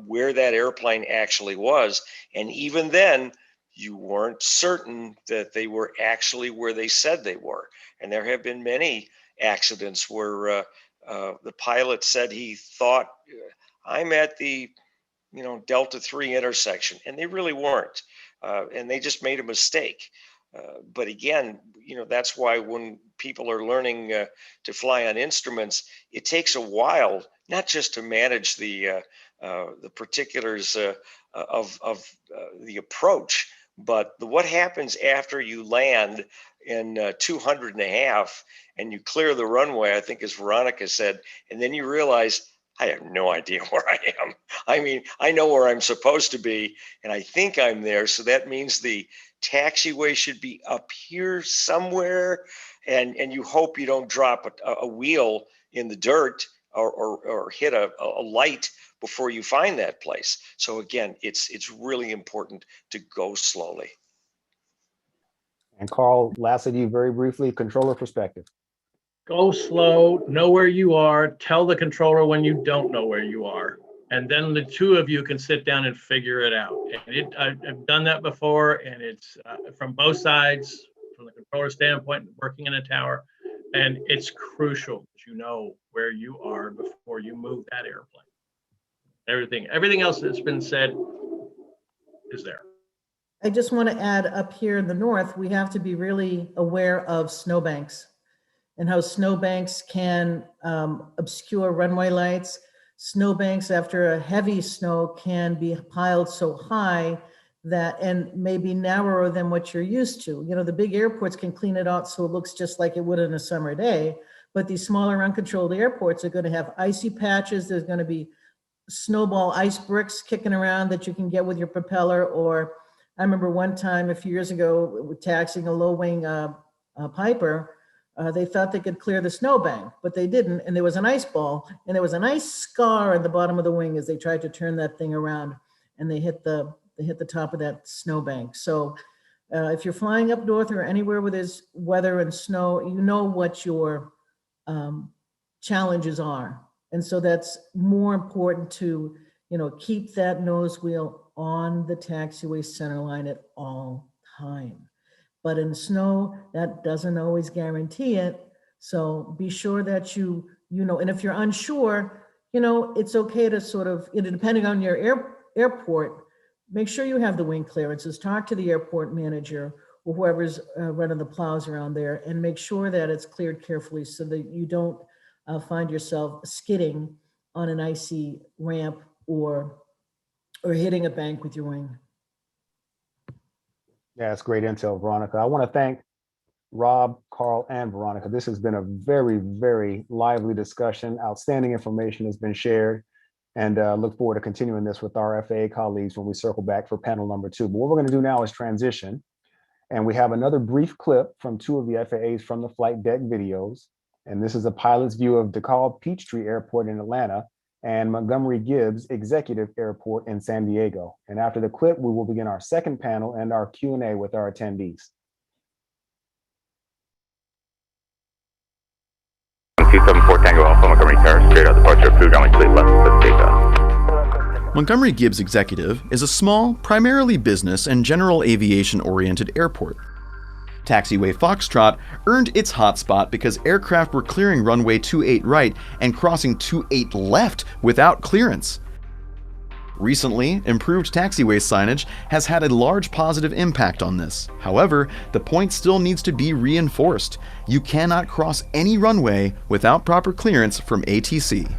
where that airplane actually was. And even then, you weren't certain that they were actually where they said they were. And there have been many accidents where the pilot said he thought, I'm at the Delta 3 intersection, and they really weren't. And they just made a mistake. But again, that's why when people are learning to fly on instruments, it takes a while, not just to manage the particulars of the approach, but what happens after you land in 200.5 and you clear the runway, I think as Veronica said, and then you realize, I have no idea where I am. I mean, I know where I'm supposed to be, and I think I'm there. So that means the taxiway should be up here somewhere, and you hope you don't drop a wheel in the dirt or hit a light before you find that place. So again, it's really important to go slowly. And Carl, lastly to you very briefly, controller perspective. Go slow, know where you are, tell the controller when you don't know where you are. And then the two of you can sit down and figure it out. And I've done that before, and it's from both sides, from the controller standpoint, working in a tower. And it's crucial that you know where you are before you move that airplane. Everything else that's been said is there. I just want to add, up here in the north, we have to be really aware of snowbanks and how snowbanks can obscure runway lights. snowbanks after a heavy snow can be piled so high that, and maybe narrower than what you're used to. You know, the big airports can clean it out so it looks just like it would in a summer day, but these smaller uncontrolled airports are going to have icy patches. There's going to be snowball ice bricks kicking around that you can get with your propeller. Or I remember one time a few years ago, taxiing a low wing Piper, they thought they could clear the snowbank, but they didn't. And there was an ice ball, and there was a nice scar at the bottom of the wing as they tried to turn that thing around, and they hit the top of that snowbank. So if you're flying up north or anywhere where there's weather and snow, you know what your challenges are. And so that's more important to, you know, keep that nose wheel on the taxiway center line at all time. But in snow, that doesn't always guarantee it. So be sure that you know, and if you're unsure, you know, it's okay to sort of, you know, depending on your airport, make sure you have the wing clearances, talk to the airport manager or whoever's running the plows around there, and make sure that it's cleared carefully so that you don't find yourself skidding on an icy ramp or hitting a bank with your wing. Yeah, that's great intel, Veronica. I want to thank Rob, Carl, and Veronica. This has been a very, very lively discussion. Outstanding information has been shared, and look forward to continuing this with our FAA colleagues when we circle back for panel number 2. But what we're going to do now is transition, and we have another brief clip from 2 of the FAAs from the flight deck videos. And this is a pilot's view of DeKalb Peachtree Airport in Atlanta and Montgomery Gibbs Executive Airport in San Diego. And after the clip, we will begin our second panel and our Q&A with our attendees. 274 Tango Alpha, Montgomery Tower, straight out departure, approved runway clear left for takeoff. Montgomery Gibbs Executive is a small, primarily business and general aviation-oriented airport. Taxiway Foxtrot earned its hotspot because aircraft were clearing runway 28 right and crossing 28 left without clearance. Recently, improved taxiway signage has had a large positive impact on this. However, the point still needs to be reinforced. You cannot cross any runway without proper clearance from ATC.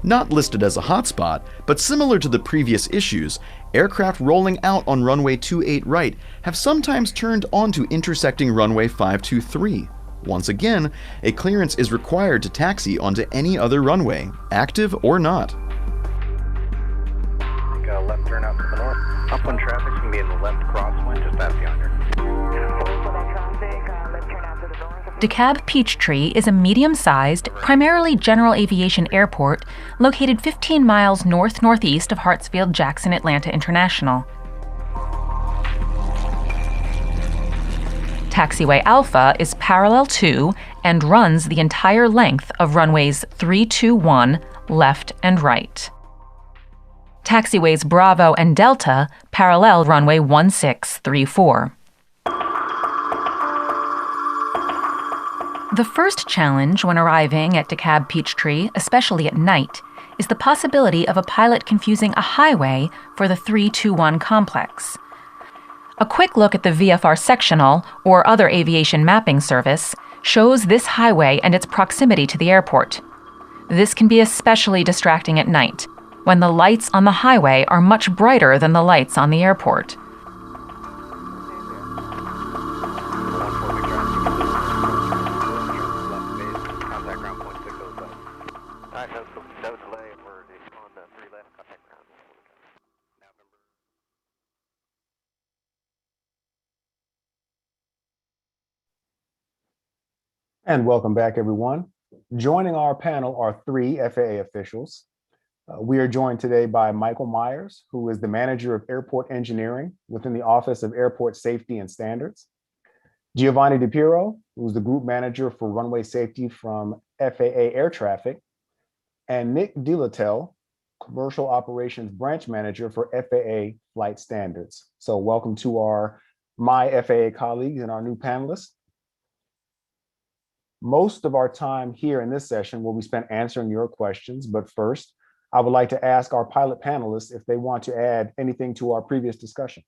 Not listed as a hotspot, but similar to the previous issues, aircraft rolling out on runway 28 right have sometimes turned onto intersecting runway 523. Once again, a clearance is required to taxi onto any other runway, active or not. Got a left turn out to the north. Upwind traffic's gonna be in the left crosswind just past yonder. DeKalb Peachtree is a medium-sized, primarily general aviation airport located 15 miles north-northeast of Hartsfield-Jackson Atlanta International. Taxiway Alpha is parallel to and runs the entire length of runways 321 left and right. Taxiways Bravo and Delta parallel runway 1634. The first challenge when arriving at DeKalb Peachtree, especially at night, is the possibility of a pilot confusing a highway for the 321 complex. A quick look at the VFR sectional or other aviation mapping service shows this highway and its proximity to the airport. This can be especially distracting at night, when the lights on the highway are much brighter than the lights on the airport. And welcome back, everyone. Joining our panel are 3 FAA officials. We are joined today by Michael Myers, who is the Manager of Airport Engineering within the Office of Airport Safety and Standards. Giovanni DiPiero, who's the Group Manager for Runway Safety from FAA Air Traffic. And Nick Dilatel, Commercial Operations Branch Manager for FAA Flight Standards. So welcome to my FAA colleagues and our new panelists. Most of our time here in this session will be spent answering your questions, but first, I would like to ask our pilot panelists if they want to add anything to our previous discussion.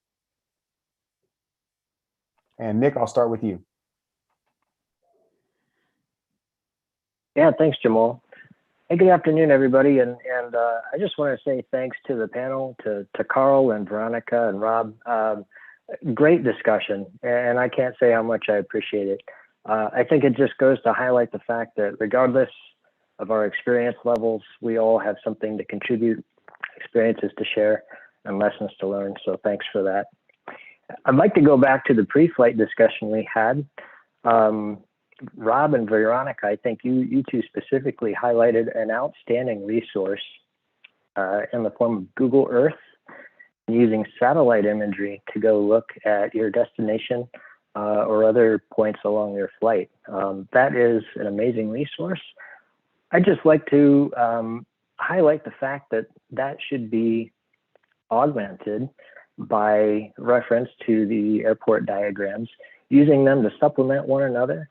And Nick, I'll start with you. Yeah, thanks, Jamal. Hey, good afternoon, everybody. And I just want to say thanks to the panel, to Carl and Veronica and Rob. Great discussion, and I can't say how much I appreciate it. I think it just goes to highlight the fact that regardless of our experience levels, we all have something to contribute, experiences to share, and lessons to learn. So thanks for that. I'd like to go back to the pre-flight discussion we had. Rob and Veronica, I think you two specifically highlighted an outstanding resource in the form of Google Earth, using satellite imagery to go look at your destination or other points along your flight. That is an amazing resource. I'd just like to highlight the fact that that should be augmented by reference to the airport diagrams. Using them to supplement one another,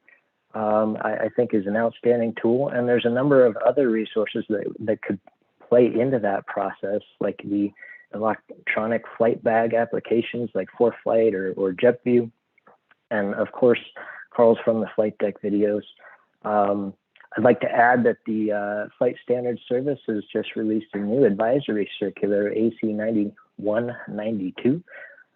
I think is an outstanding tool. And there's a number of other resources that could play into that process, like the electronic flight bag applications like ForeFlight or JetView. And of course, Carl's from the flight deck videos. I'd like to add that the Flight Standards Service has just released a new advisory circular, AC 9192.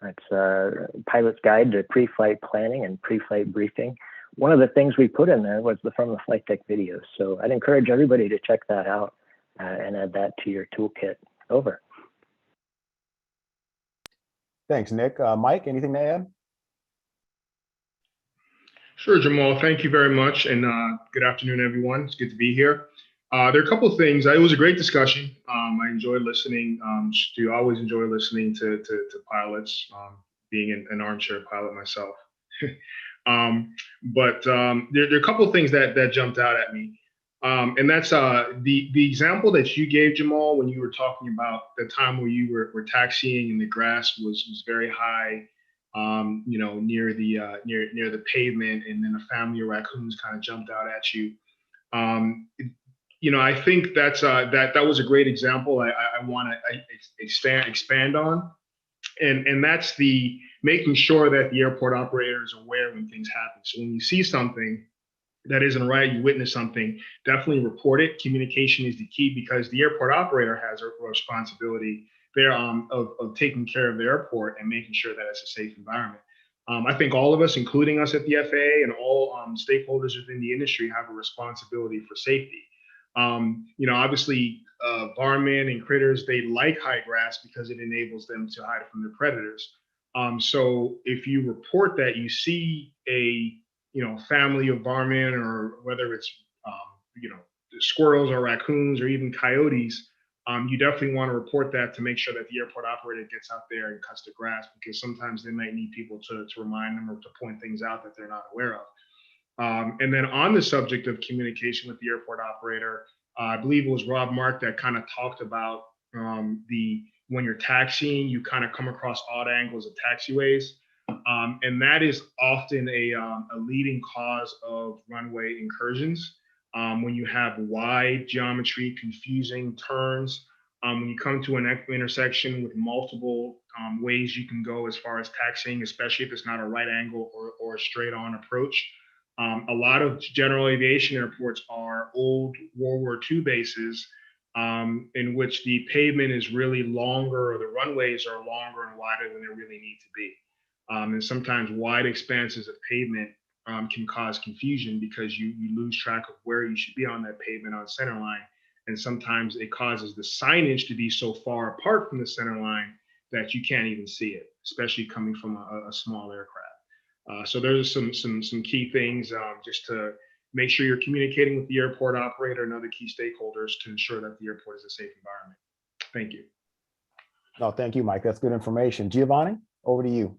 That's a pilot's guide to pre-flight planning and pre-flight briefing. One of the things we put in there was from the flight deck videos. So I'd encourage everybody to check that out and add that to your toolkit. Over. Thanks, Nick. Mike, anything to add? Sure, Jamal. Thank you very much. And good afternoon, everyone. It's good to be here. There are a couple of things. It was a great discussion. I enjoyed listening. I always enjoy listening to pilots, being an armchair pilot myself. But there are a couple of things that jumped out at me. And that's the example that you gave, Jamal, when you were talking about the time where you were taxiing and the grass was very high, near the pavement, and then a family of raccoons kind of jumped out at you. I think that was a great example. I want to expand on, and that's the making sure that the airport operator is aware when things happen. So when you see something that isn't right, you witness something, definitely report it. Communication is the key, because the airport operator has a responsibility there of taking care of the airport and making sure that it's a safe environment. I think all of us, including us at the FAA and all stakeholders within the industry, have a responsibility for safety. Obviously, barmen and critters, they like high grass because it enables them to hide from their predators. So if you report that you see a family of barmen, or whether it's squirrels or raccoons or even coyotes, you definitely want to report that to make sure that the airport operator gets out there and cuts the grass, because sometimes they might need people to remind them or to point things out that they're not aware of. And then on the subject of communication with the airport operator, I believe it was Rob Mark that kind of talked about when you're taxiing, you kind of come across odd angles of taxiways. And that is often a leading cause of runway incursions. When you have wide geometry, confusing turns, when you come to an intersection with multiple ways you can go as far as taxiing, especially if it's not a right angle or a straight on approach. A lot of general aviation airports are old World War II bases, in which the pavement is really longer, or the runways are longer and wider than they really need to be. And sometimes wide expanses of pavement can cause confusion, because you lose track of where you should be on that pavement on center line. And sometimes it causes the signage to be so far apart from the center line that you can't even see it, especially coming from a small aircraft. So there's some key things just to make sure you're communicating with the airport operator and other key stakeholders to ensure that the airport is a safe environment. Thank you. No, thank you, Mike. That's good information. Giovanni, over to you.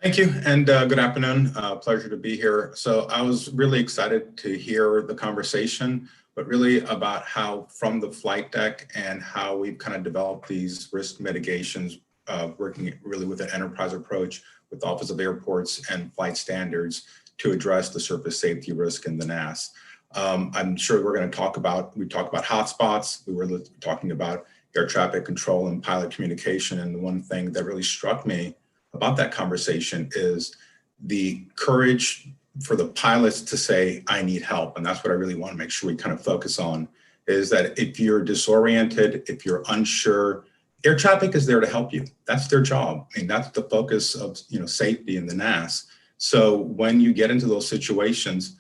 Thank you, and good afternoon. Pleasure to be here. So I was really excited to hear the conversation, but really about how from the flight deck and how we've kind of developed these risk mitigations, working really with an enterprise approach with the Office of Airports and Flight Standards to address the surface safety risk in the NAS. I'm sure we talked about hotspots. We were talking about air traffic control and pilot communication. And the one thing that really struck me about that conversation is the courage for the pilots to say, I need help. And that's what I really want to make sure we kind of focus on, is that if you're disoriented, if you're unsure, air traffic is there to help you. That's their job. I mean, that's the focus of, safety in the NAS. So when you get into those situations,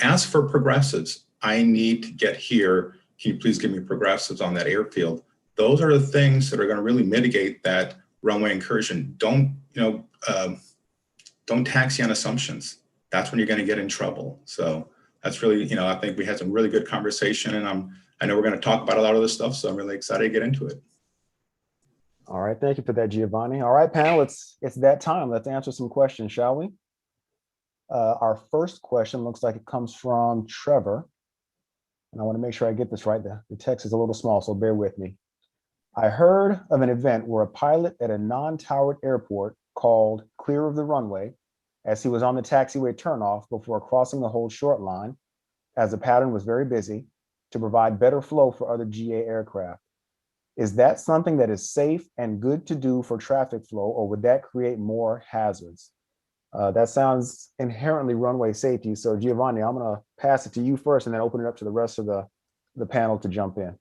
ask for progressives. I need to get here. Can you please give me progressives on that airfield? Those are the things that are going to really mitigate that runway incursion. Don't taxi on assumptions. That's when you're going to get in trouble. So that's really, I think we had some really good conversation, and I know we're going to talk about a lot of this stuff. So I'm really excited to get into it. All right, thank you for that, Giovanni. All right, panel, it's that time. Let's answer some questions, shall we? Our first question looks like it comes from Trevor. And I want to make sure I get this right. The text is a little small, so bear with me. I heard of an event where a pilot at a non-towered airport called clear of the runway as he was on the taxiway turnoff before crossing the hold short line, as the pattern was very busy, to provide better flow for other GA aircraft. Is that something that is safe and good to do for traffic flow, or would that create more hazards? That sounds inherently runway safety. So Giovanni, I'm going to pass it to you first and then open it up to the rest of the panel to jump in.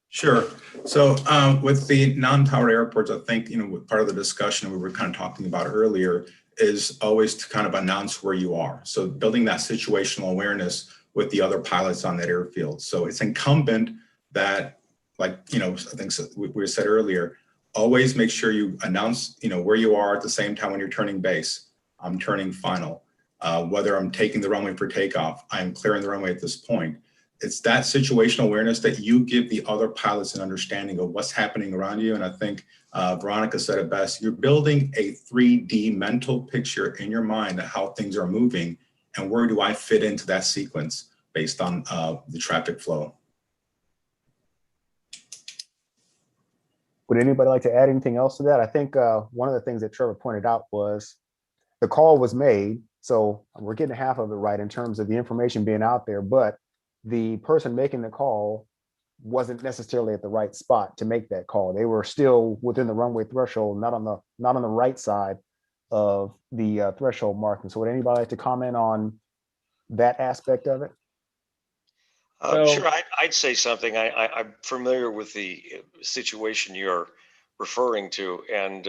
Sure. So with the non-tower airports, I think, part of the discussion we were kind of talking about earlier is always to kind of announce where you are. So building that situational awareness with the other pilots on that airfield. So it's incumbent that, I think we said earlier, always make sure you announce, where you are at the same time when you're turning base. I'm turning final. Whether I'm taking the runway for takeoff, I'm clearing the runway at this point. It's that situational awareness that you give the other pilots an understanding of what's happening around you. And I think Veronica said it best. You're building a 3D mental picture in your mind of how things are moving and where do I fit into that sequence based on the traffic flow. Would anybody like to add anything else to that? I think one of the things that Trevor pointed out was the call was made. So we're getting half of it right in terms of the information being out there, but the person making the call wasn't necessarily at the right spot to make that call. They were still within the runway threshold, not on the right side of the threshold marking. So would anybody like to comment on that aspect of it? Sure, I'd say something. I'm familiar with the situation you're referring to, and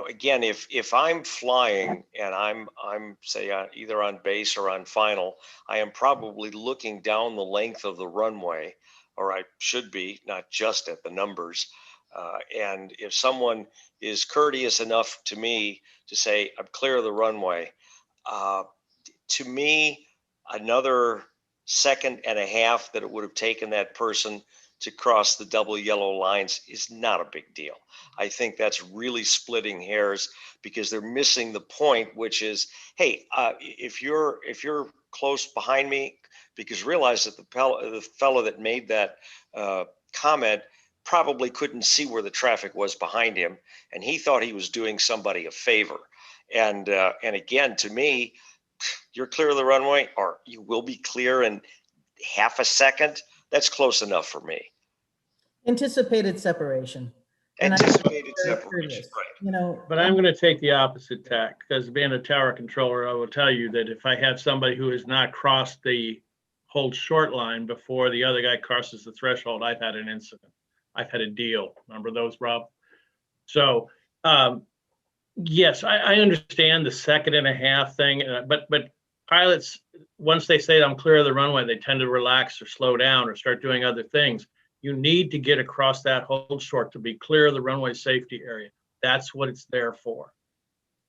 again, if I'm flying and I'm say either on base or on final, I am probably looking down the length of the runway, or I should be, not just at the numbers. And if someone is courteous enough to me to say, I'm clear of the runway, to me, another second and a half that it would have taken that person to cross the double yellow lines is not a big deal. I think that's really splitting hairs because they're missing the point, which is, hey, if you're close behind me, because realize that the fellow that made that comment probably couldn't see where the traffic was behind him, and he thought he was doing somebody a favor. And again, to me, you're clear of the runway, or you will be clear in half a second. That's close enough for me. Anticipated separation. Anticipated separation, right. But I'm going to take the opposite tack, because being a tower controller, I will tell you that if I have somebody who has not crossed the hold short line before the other guy crosses the threshold, I've had an incident. I've had a deal. Remember those, Rob? So, yes, I understand the second and a half thing, but pilots, once they say I'm clear of the runway, they tend to relax or slow down or start doing other things. You need to get across that hold short to be clear of the runway safety area. That's what it's there for.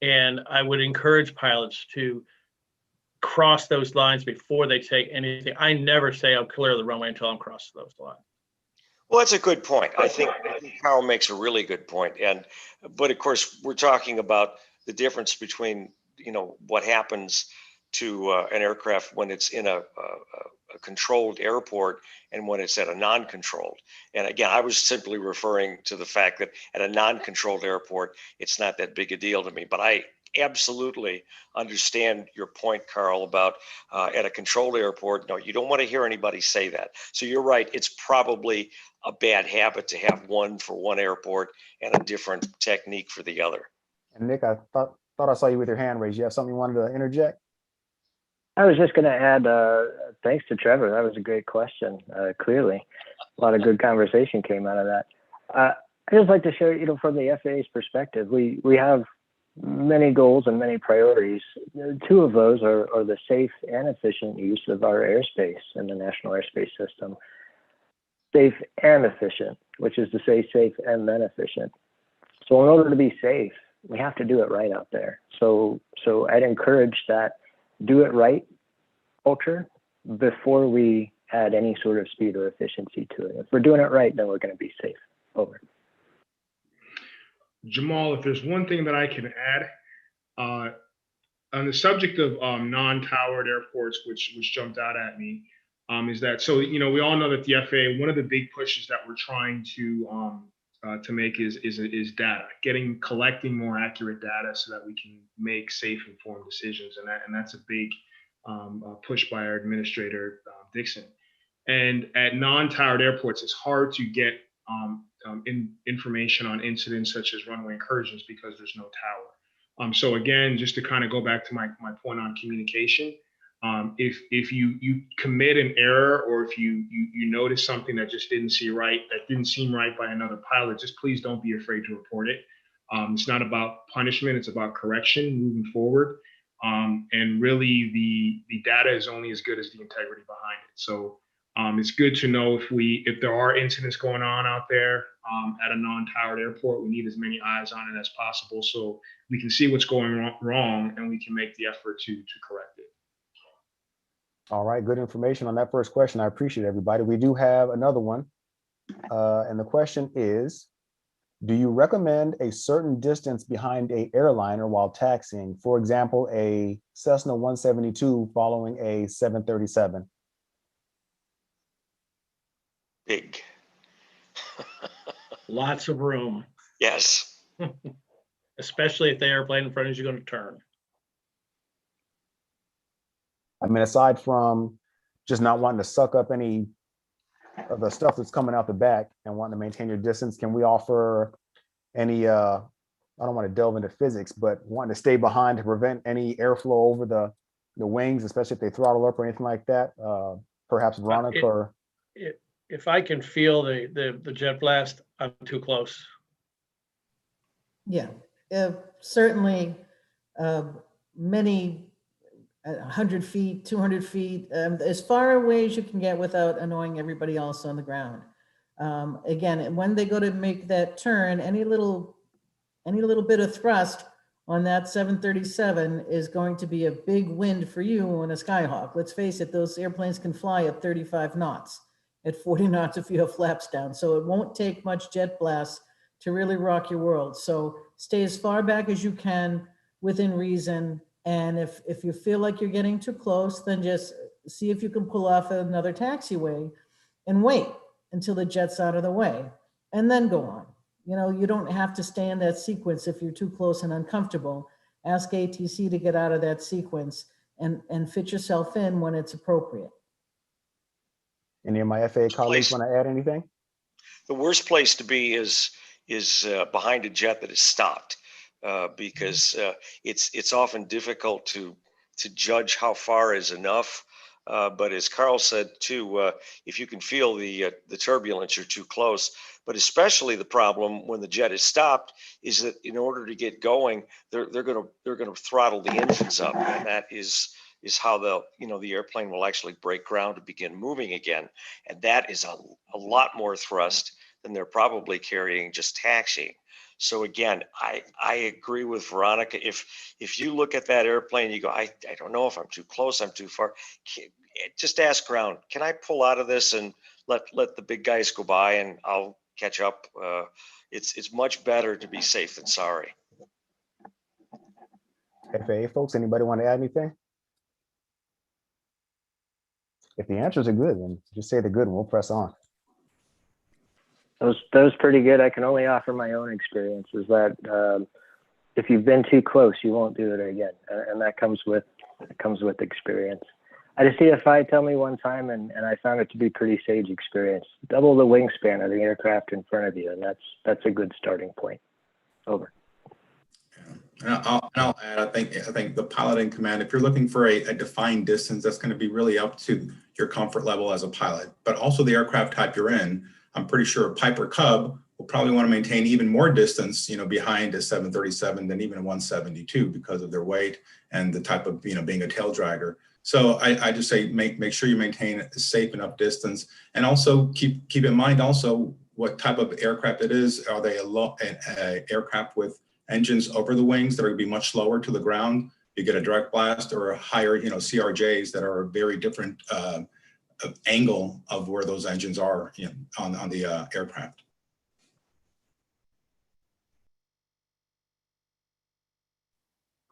And I would encourage pilots to cross those lines before they take anything. I never say I'm clear of the runway until I'm crossing those lines. Well, that's a good point. I think Carl makes a really good point. But of course, we're talking about the difference between, what happens to an aircraft when it's in a controlled airport and when it's at a non-controlled. And again, I was simply referring to the fact that at a non-controlled airport, it's not that big a deal to me. But I absolutely understand your point, Carl, about at a controlled airport. No, you don't want to hear anybody say that. So you're right. It's probably a bad habit to have one for one airport and a different technique for the other. And Nick, I thought thought I saw you with your hand raised. You have something you wanted to interject? I was just going to add, thanks to Trevor. That was a great question. Clearly, a lot of good conversation came out of that. I just like to share, from the FAA's perspective, we have many goals and many priorities. Two of those are the safe and efficient use of our airspace in the National Airspace System. Safe and efficient, which is to say safe and then efficient. So in order to be safe, we have to do it right out there. So I'd encourage that do it right culture before we add any sort of speed or efficiency to it. If we're doing it right, then we're going to be safe. Over. Jamal, if there's one thing that I can add, on the subject of non-towered airports, which jumped out at me, is that, so, we all know that the FAA, one of the big pushes that we're trying to make is data, collecting more accurate data so that we can make safe, informed decisions. And that's a big push by our Administrator Dickson. And at non-towered airports, it's hard to get information on incidents such as runway incursions because there's no tower. So again, just to kind of go back to my point on communication, if you commit an error, or if you notice something that just didn't seem right by another pilot, just please don't be afraid to report it. It's not about punishment, it's about correction moving forward. And really the data is only as good as the integrity behind it. So it's good to know if there are incidents going on out there at a non-towered airport, we need as many eyes on it as possible so we can see what's going wrong and we can make the effort to correct it. All right, good information on that first question. I appreciate it, everybody. We do have another one. And the question is, do you recommend a certain distance behind a airliner while taxiing? For example, a Cessna 172 following a 737. Big. Lots of room. Yes. Especially if the airplane in front of you is going to turn. I mean, aside from just not wanting to suck up any of the stuff that's coming out the back and wanting to maintain your distance, can we offer any, I don't want to delve into physics, but wanting to stay behind to prevent any airflow over the wings, especially if they throttle up or anything like that? Perhaps Veronica or... If I can feel the jet blast, I'm too close. Yeah, certainly many 100 feet, 200 feet, as far away as you can get without annoying everybody else on the ground. Again, when they go to make that turn, any little bit of thrust on that 737 is going to be a big wind for you on a Skyhawk. Let's face it, those airplanes can fly at 35 knots, at 40 knots if you have flaps down. So it won't take much jet blast to really rock your world. So stay as far back as you can within reason. And if you feel like you're getting too close, then just see if you can pull off another taxiway and wait until the jet's out of the way and then go on. You don't have to stay in that sequence if you're too close and uncomfortable. Ask ATC to get out of that sequence and fit yourself in when it's appropriate. Any of my FAA colleagues want to add anything? The worst place to be is behind a jet that is stopped, because it's often difficult to judge how far is enough. But as Carl said too, if you can feel the turbulence, you're too close. But especially the problem when the jet is stopped is that in order to get going, they're gonna throttle the engines up, and that is how the airplane will actually break ground to begin moving again. And that is a lot more thrust than they're probably carrying just taxiing. So again, I agree with Veronica. If you look at that airplane, you go, I don't know if I'm too close, I'm too far. Just ask ground, can I pull out of this and let the big guys go by and I'll catch up? It's much better to be safe than sorry. FAA folks, anybody want to add anything? If the answers are good, then just say they're good and we'll press on. That was pretty good. I can only offer my own experience is that if you've been too close, you won't do it again. And that comes with experience. I had a CFI tell me one time, and I found it to be pretty sage experience. Double the wingspan of the aircraft in front of you, and that's a good starting point. Over. I'll add, I think the pilot in command, if you're looking for a defined distance, that's going to be really up to your comfort level as a pilot, but also the aircraft type you're in. I'm pretty sure a Piper Cub will probably want to maintain even more distance, behind a 737 than even a 172 because of their weight and the type of, being a tail dragger. So I just say make sure you maintain a safe enough distance, and also keep in mind also what type of aircraft it is. Are they an aircraft with engines over the wings that are going to be much lower to the ground? You get a direct blast, or a higher, CRJs that are a very different angle of where those engines are on the aircraft.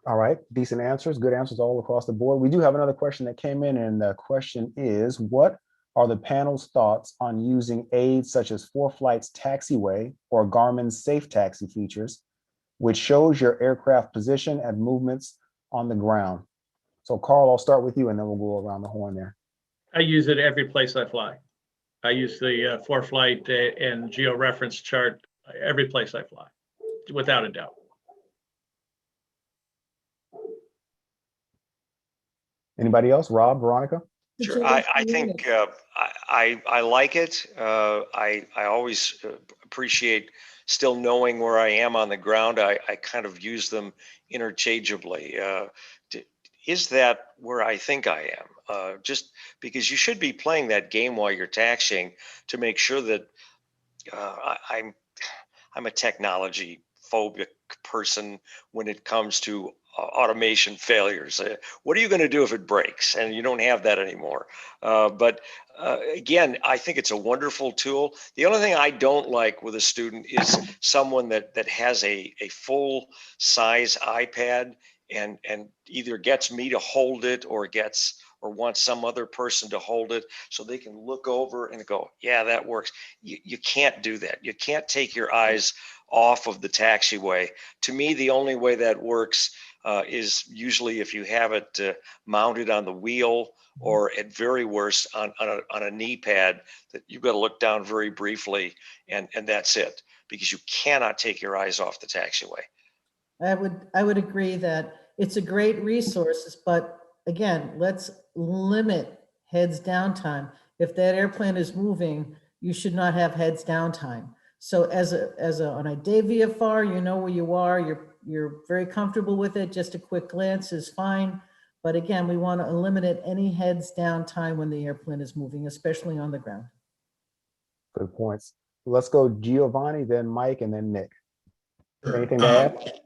All right, decent answers, good answers all across the board. We do have another question that came in, and the question is, what are the panel's thoughts on using aids such as ForeFlight's taxiway or Garmin's safe taxi features, which shows your aircraft position and movements on the ground? So Carl, I'll start with you and then we'll go around the horn there. I use it every place I fly. I use the ForeFlight and georeference chart every place I fly, without a doubt. Anybody else? Rob, Veronica? Sure. I think I like it. I always appreciate still knowing where I am on the ground. I kind of use them interchangeably. Is that where I think I am? Just because you should be playing that game while you're taxiing to make sure that I'm a technology phobic person when it comes to automation failures. What are you going to do if it breaks? And you don't have that anymore. But again, I think it's a wonderful tool. The only thing I don't like with a student is someone that has a full size iPad and either gets me to hold it or wants some other person to hold it so they can look over and go, yeah, that works. You can't do that. You can't take your eyes off of the taxiway. To me, the only way that works is usually if you have it mounted on the wheel, or at very worst on a knee pad that you've got to look down very briefly, and that's it, because you cannot take your eyes off the taxiway. I would agree that it's a great resource, but again, let's limit heads down time. If that airplane is moving, you should not have heads down time. So on a day VFR, you know where you are, you're very comfortable with it. Just a quick glance is fine. But again, we want to eliminate any heads down time when the airplane is moving, especially on the ground. Good points. Let's go Giovanni, then Mike, and then Nick. Anything to add?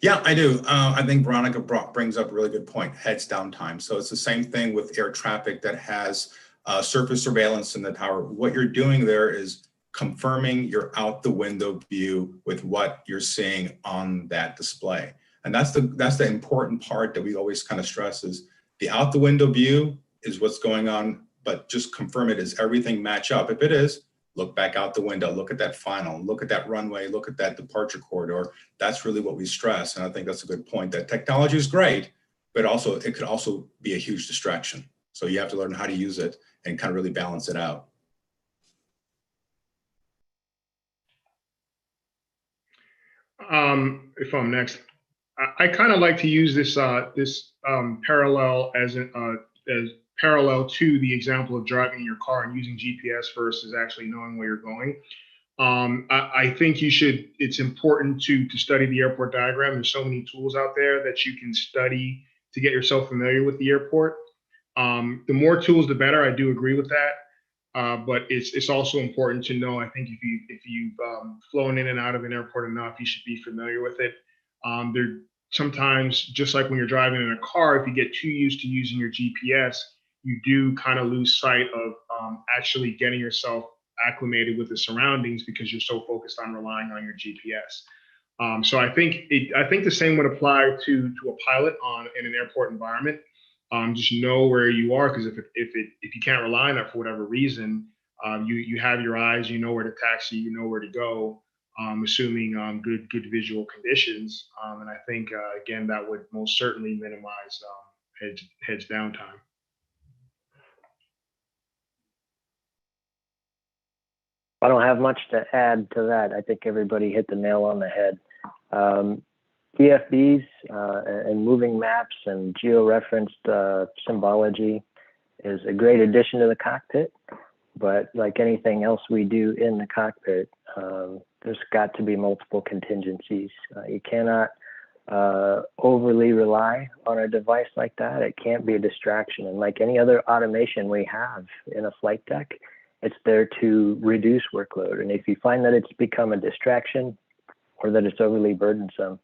Yeah, I do. I think Veronica brings up a really good point, heads down time. So it's the same thing with air traffic that has surface surveillance in the tower. What you're doing there is confirming your out the window view with what you're seeing on that display. And that's the important part that we always kind of stress is the out the window view is what's going on, but just confirm it. Does everything match up? If it is, look back out the window, look at that final, look at that runway, look at that departure corridor. That's really what we stress. And I think that's a good point, that technology is great, but also it could also be a huge distraction. So you have to learn how to use it and kind of really balance it out. If I'm next, I kind of like to use this parallel as parallel to the example of driving your car and using GPS versus actually knowing where you're going. I think it's important to study the airport diagram. There's so many tools out there that you can study to get yourself familiar with the airport. The more tools, the better. I do agree with that. But it's also important to know, I think if you've flown in and out of an airport enough, you should be familiar with it. Sometimes, just like when you're driving in a car, if you get too used to using your GPS, you do kind of lose sight of actually getting yourself acclimated with the surroundings because you're so focused on relying on your GPS. So I think the same would apply to a pilot in an airport environment. Just know where you are, because if you can't rely on it for whatever reason, you have your eyes, you know where to taxi, you know where to go, assuming good visual conditions. And I think again that would most certainly minimize heads down time. I don't have much to add to that. I think everybody hit the nail on the head. PFBs and moving maps and georeferenced symbology is a great addition to the cockpit. But like anything else we do in the cockpit, there's got to be multiple contingencies. You cannot overly rely on a device like that. It can't be a distraction. And like any other automation we have in a flight deck, it's there to reduce workload. And if you find that it's become a distraction or that it's overly burdensome,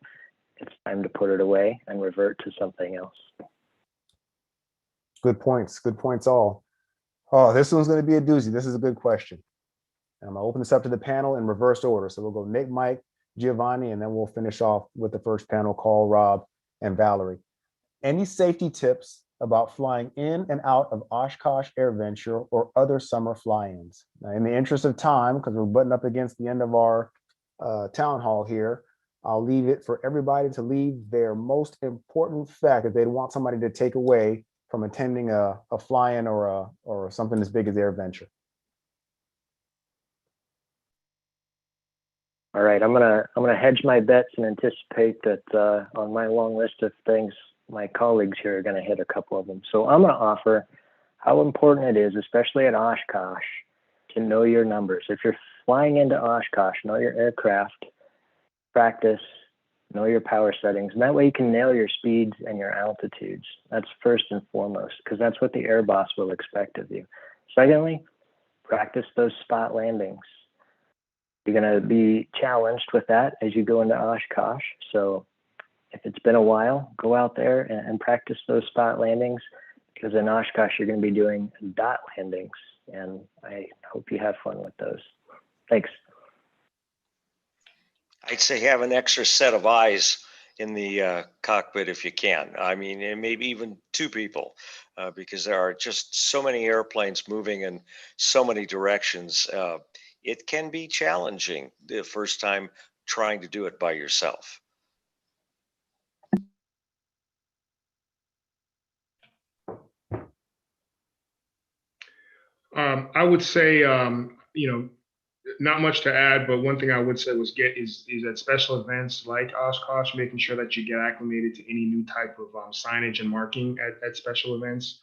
it's time to put it away and revert to something else. Good points all. Oh, this one's going to be a doozy. This is a good question. I'm going to open this up to the panel in reverse order. So we'll go Nick, Mike, Giovanni, and then we'll finish off with the first panel call, Rob and Valerie. Any safety tips about flying in and out of Oshkosh AirVenture or other summer fly-ins? Now, in the interest of time, because we're butting up against the end of our town hall here, I'll leave it for everybody to leave their most important fact that they'd want somebody to take away from attending a fly-in or something as big as AirVenture. All right, I'm gonna hedge my bets and anticipate that on my long list of things, my colleagues here are gonna hit a couple of them. So I'm gonna offer how important it is, especially at Oshkosh, to know your numbers. If you're flying into Oshkosh, know your aircraft, practice, know your power settings, and that way you can nail your speeds and your altitudes. That's first and foremost, because that's what the air boss will expect of you. Secondly, practice those spot landings. You're going to be challenged with that as you go into Oshkosh. So if it's been a while, go out there and practice those spot landings, because in Oshkosh, you're going to be doing dot landings. And I hope you have fun with those. Thanks. I'd say have an extra set of eyes in the cockpit if you can. I mean, and maybe even two people, because there are just so many airplanes moving in so many directions. It can be challenging the first time trying to do it by yourself. I would say, not much to add, but one thing I would say was is at special events like Oshkosh, making sure that you get acclimated to any new type of signage and marking at special events,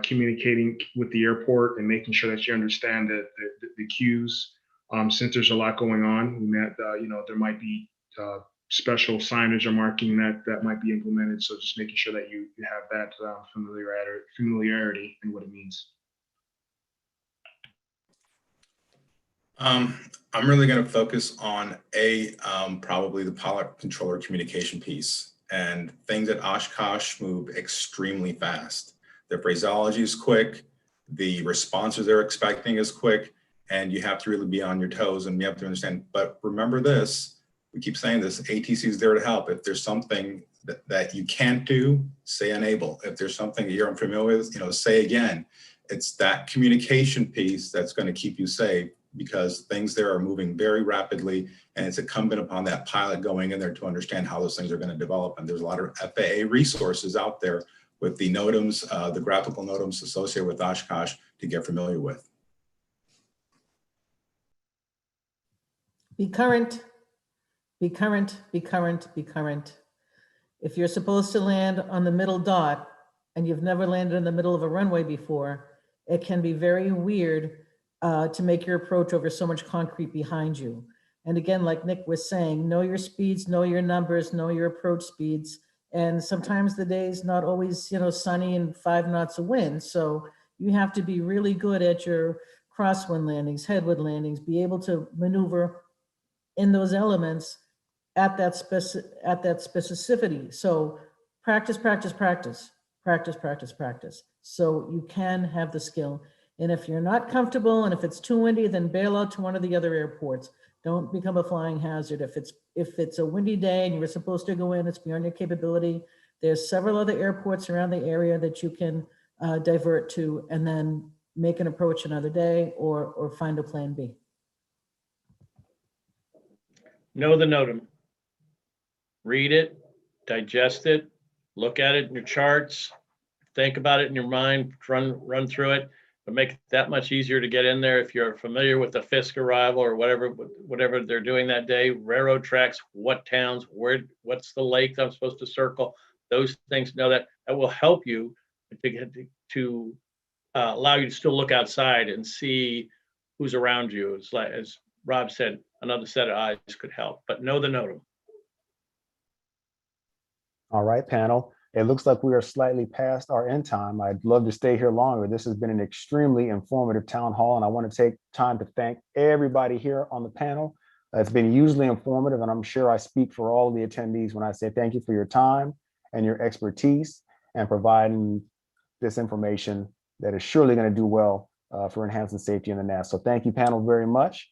communicating with the airport and making sure that you understand the cues. Since there's a lot going on, there might be special signage or marking that might be implemented. So just making sure that you have that familiarity in what it means. I'm really going to focus on probably the pilot controller communication piece, and things at Oshkosh move extremely fast. The phraseology is quick, the responses they're expecting is quick, and you have to really be on your toes and you have to understand. But remember this, we keep saying this, ATC is there to help. If there's something that you can't do, say enable. If there's something you're unfamiliar with, say again. It's that communication piece that's going to keep you safe, because things there are moving very rapidly, and it's incumbent upon that pilot going in there to understand how those things are going to develop. And there's a lot of FAA resources out there with the NOTAMs, the graphical NOTAMs associated with Oshkosh to get familiar with. Be current, be current, be current, be current. If you're supposed to land on the middle dot and you've never landed in the middle of a runway before, it can be very weird to make your approach over so much concrete behind you. And again, like Nick was saying, know your speeds, know your numbers, know your approach speeds. And sometimes the day's not always, sunny and 5 knots of wind. So you have to be really good at your crosswind landings, headwind landings, be able to maneuver in those elements at that specificity. So practice, practice, practice, practice, practice, practice. So you can have the skill. And if you're not comfortable and if it's too windy, then bail out to one of the other airports. Don't become a flying hazard. If it's a windy day and you were supposed to go in, it's beyond your capability. There's several other airports around the area that you can divert to, and then make an approach another day or find a plan B. Know the NOTAM. Read it, digest it, look at it in your charts, think about it in your mind, run through it. But make it that much easier to get in there if you're familiar with the Fisk arrival or whatever they're doing that day, railroad tracks, what towns, what's the lake I'm supposed to circle, those things. Know that will help you to allow you to still look outside and see who's around you. It's like, as Rob said, another set of eyes could help, but know the NOTAM. All right, panel. It looks like we are slightly past our end time. I'd love to stay here longer. This has been an extremely informative town hall, and I want to take time to thank everybody here on the panel. It's been hugely informative, and I'm sure I speak for all of the attendees when I say thank you for your time and your expertise and providing this information that is surely going to do well for enhancing safety in the nest. So thank you, panel, very much.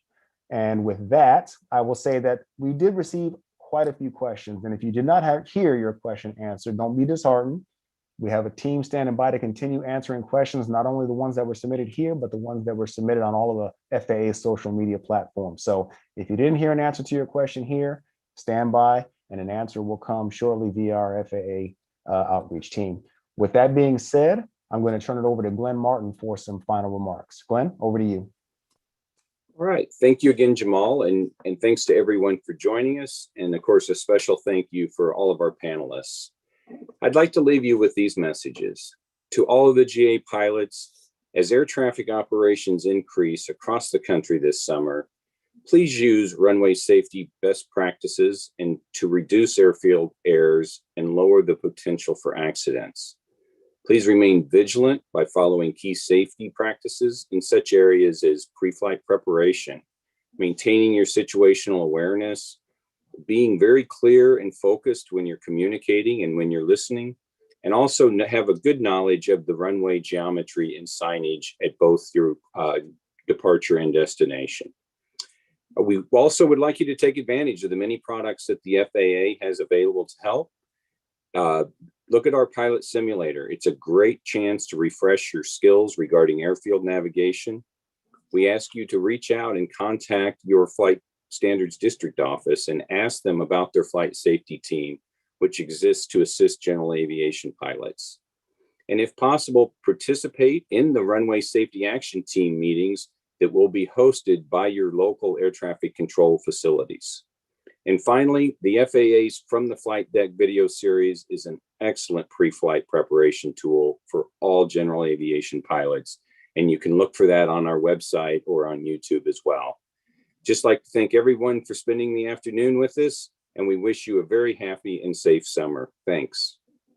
And with that, I will say that we did receive quite a few questions. And if you did not hear your question answered, don't be disheartened. We have a team standing by to continue answering questions, not only the ones that were submitted here, but the ones that were submitted on all of the FAA social media platforms. So if you didn't hear an answer to your question here, stand by and an answer will come shortly via our FAA outreach team. With that being said, I'm going to turn it over to Glenn Martin for some final remarks. Glenn, over to you. All right. Thank you again, Jamal, and thanks to everyone for joining us. And of course, a special thank you for all of our panelists. I'd like to leave you with these messages. To all of the GA pilots, as air traffic operations increase across the country this summer, please use runway safety best practices and to reduce airfield errors and lower the potential for accidents. Please remain vigilant by following key safety practices in such areas as pre-flight preparation, maintaining your situational awareness, being very clear and focused when you're communicating and when you're listening, and also have a good knowledge of the runway geometry and signage at both your departure and destination. We also would like you to take advantage of the many products that the FAA has available to help. Look at our pilot simulator. It's a great chance to refresh your skills regarding airfield navigation. We ask you to reach out and contact your flight standards district office and ask them about their flight safety team, which exists to assist general aviation pilots. And if possible, participate in the runway safety action team meetings that will be hosted by your local air traffic control facilities. And finally, the FAA's From the Flight Deck video series is an excellent pre-flight preparation tool for all general aviation pilots. And you can look for that on our website or on YouTube as well. Just like to thank everyone for spending the afternoon with us, and we wish you a very happy and safe summer. Thanks.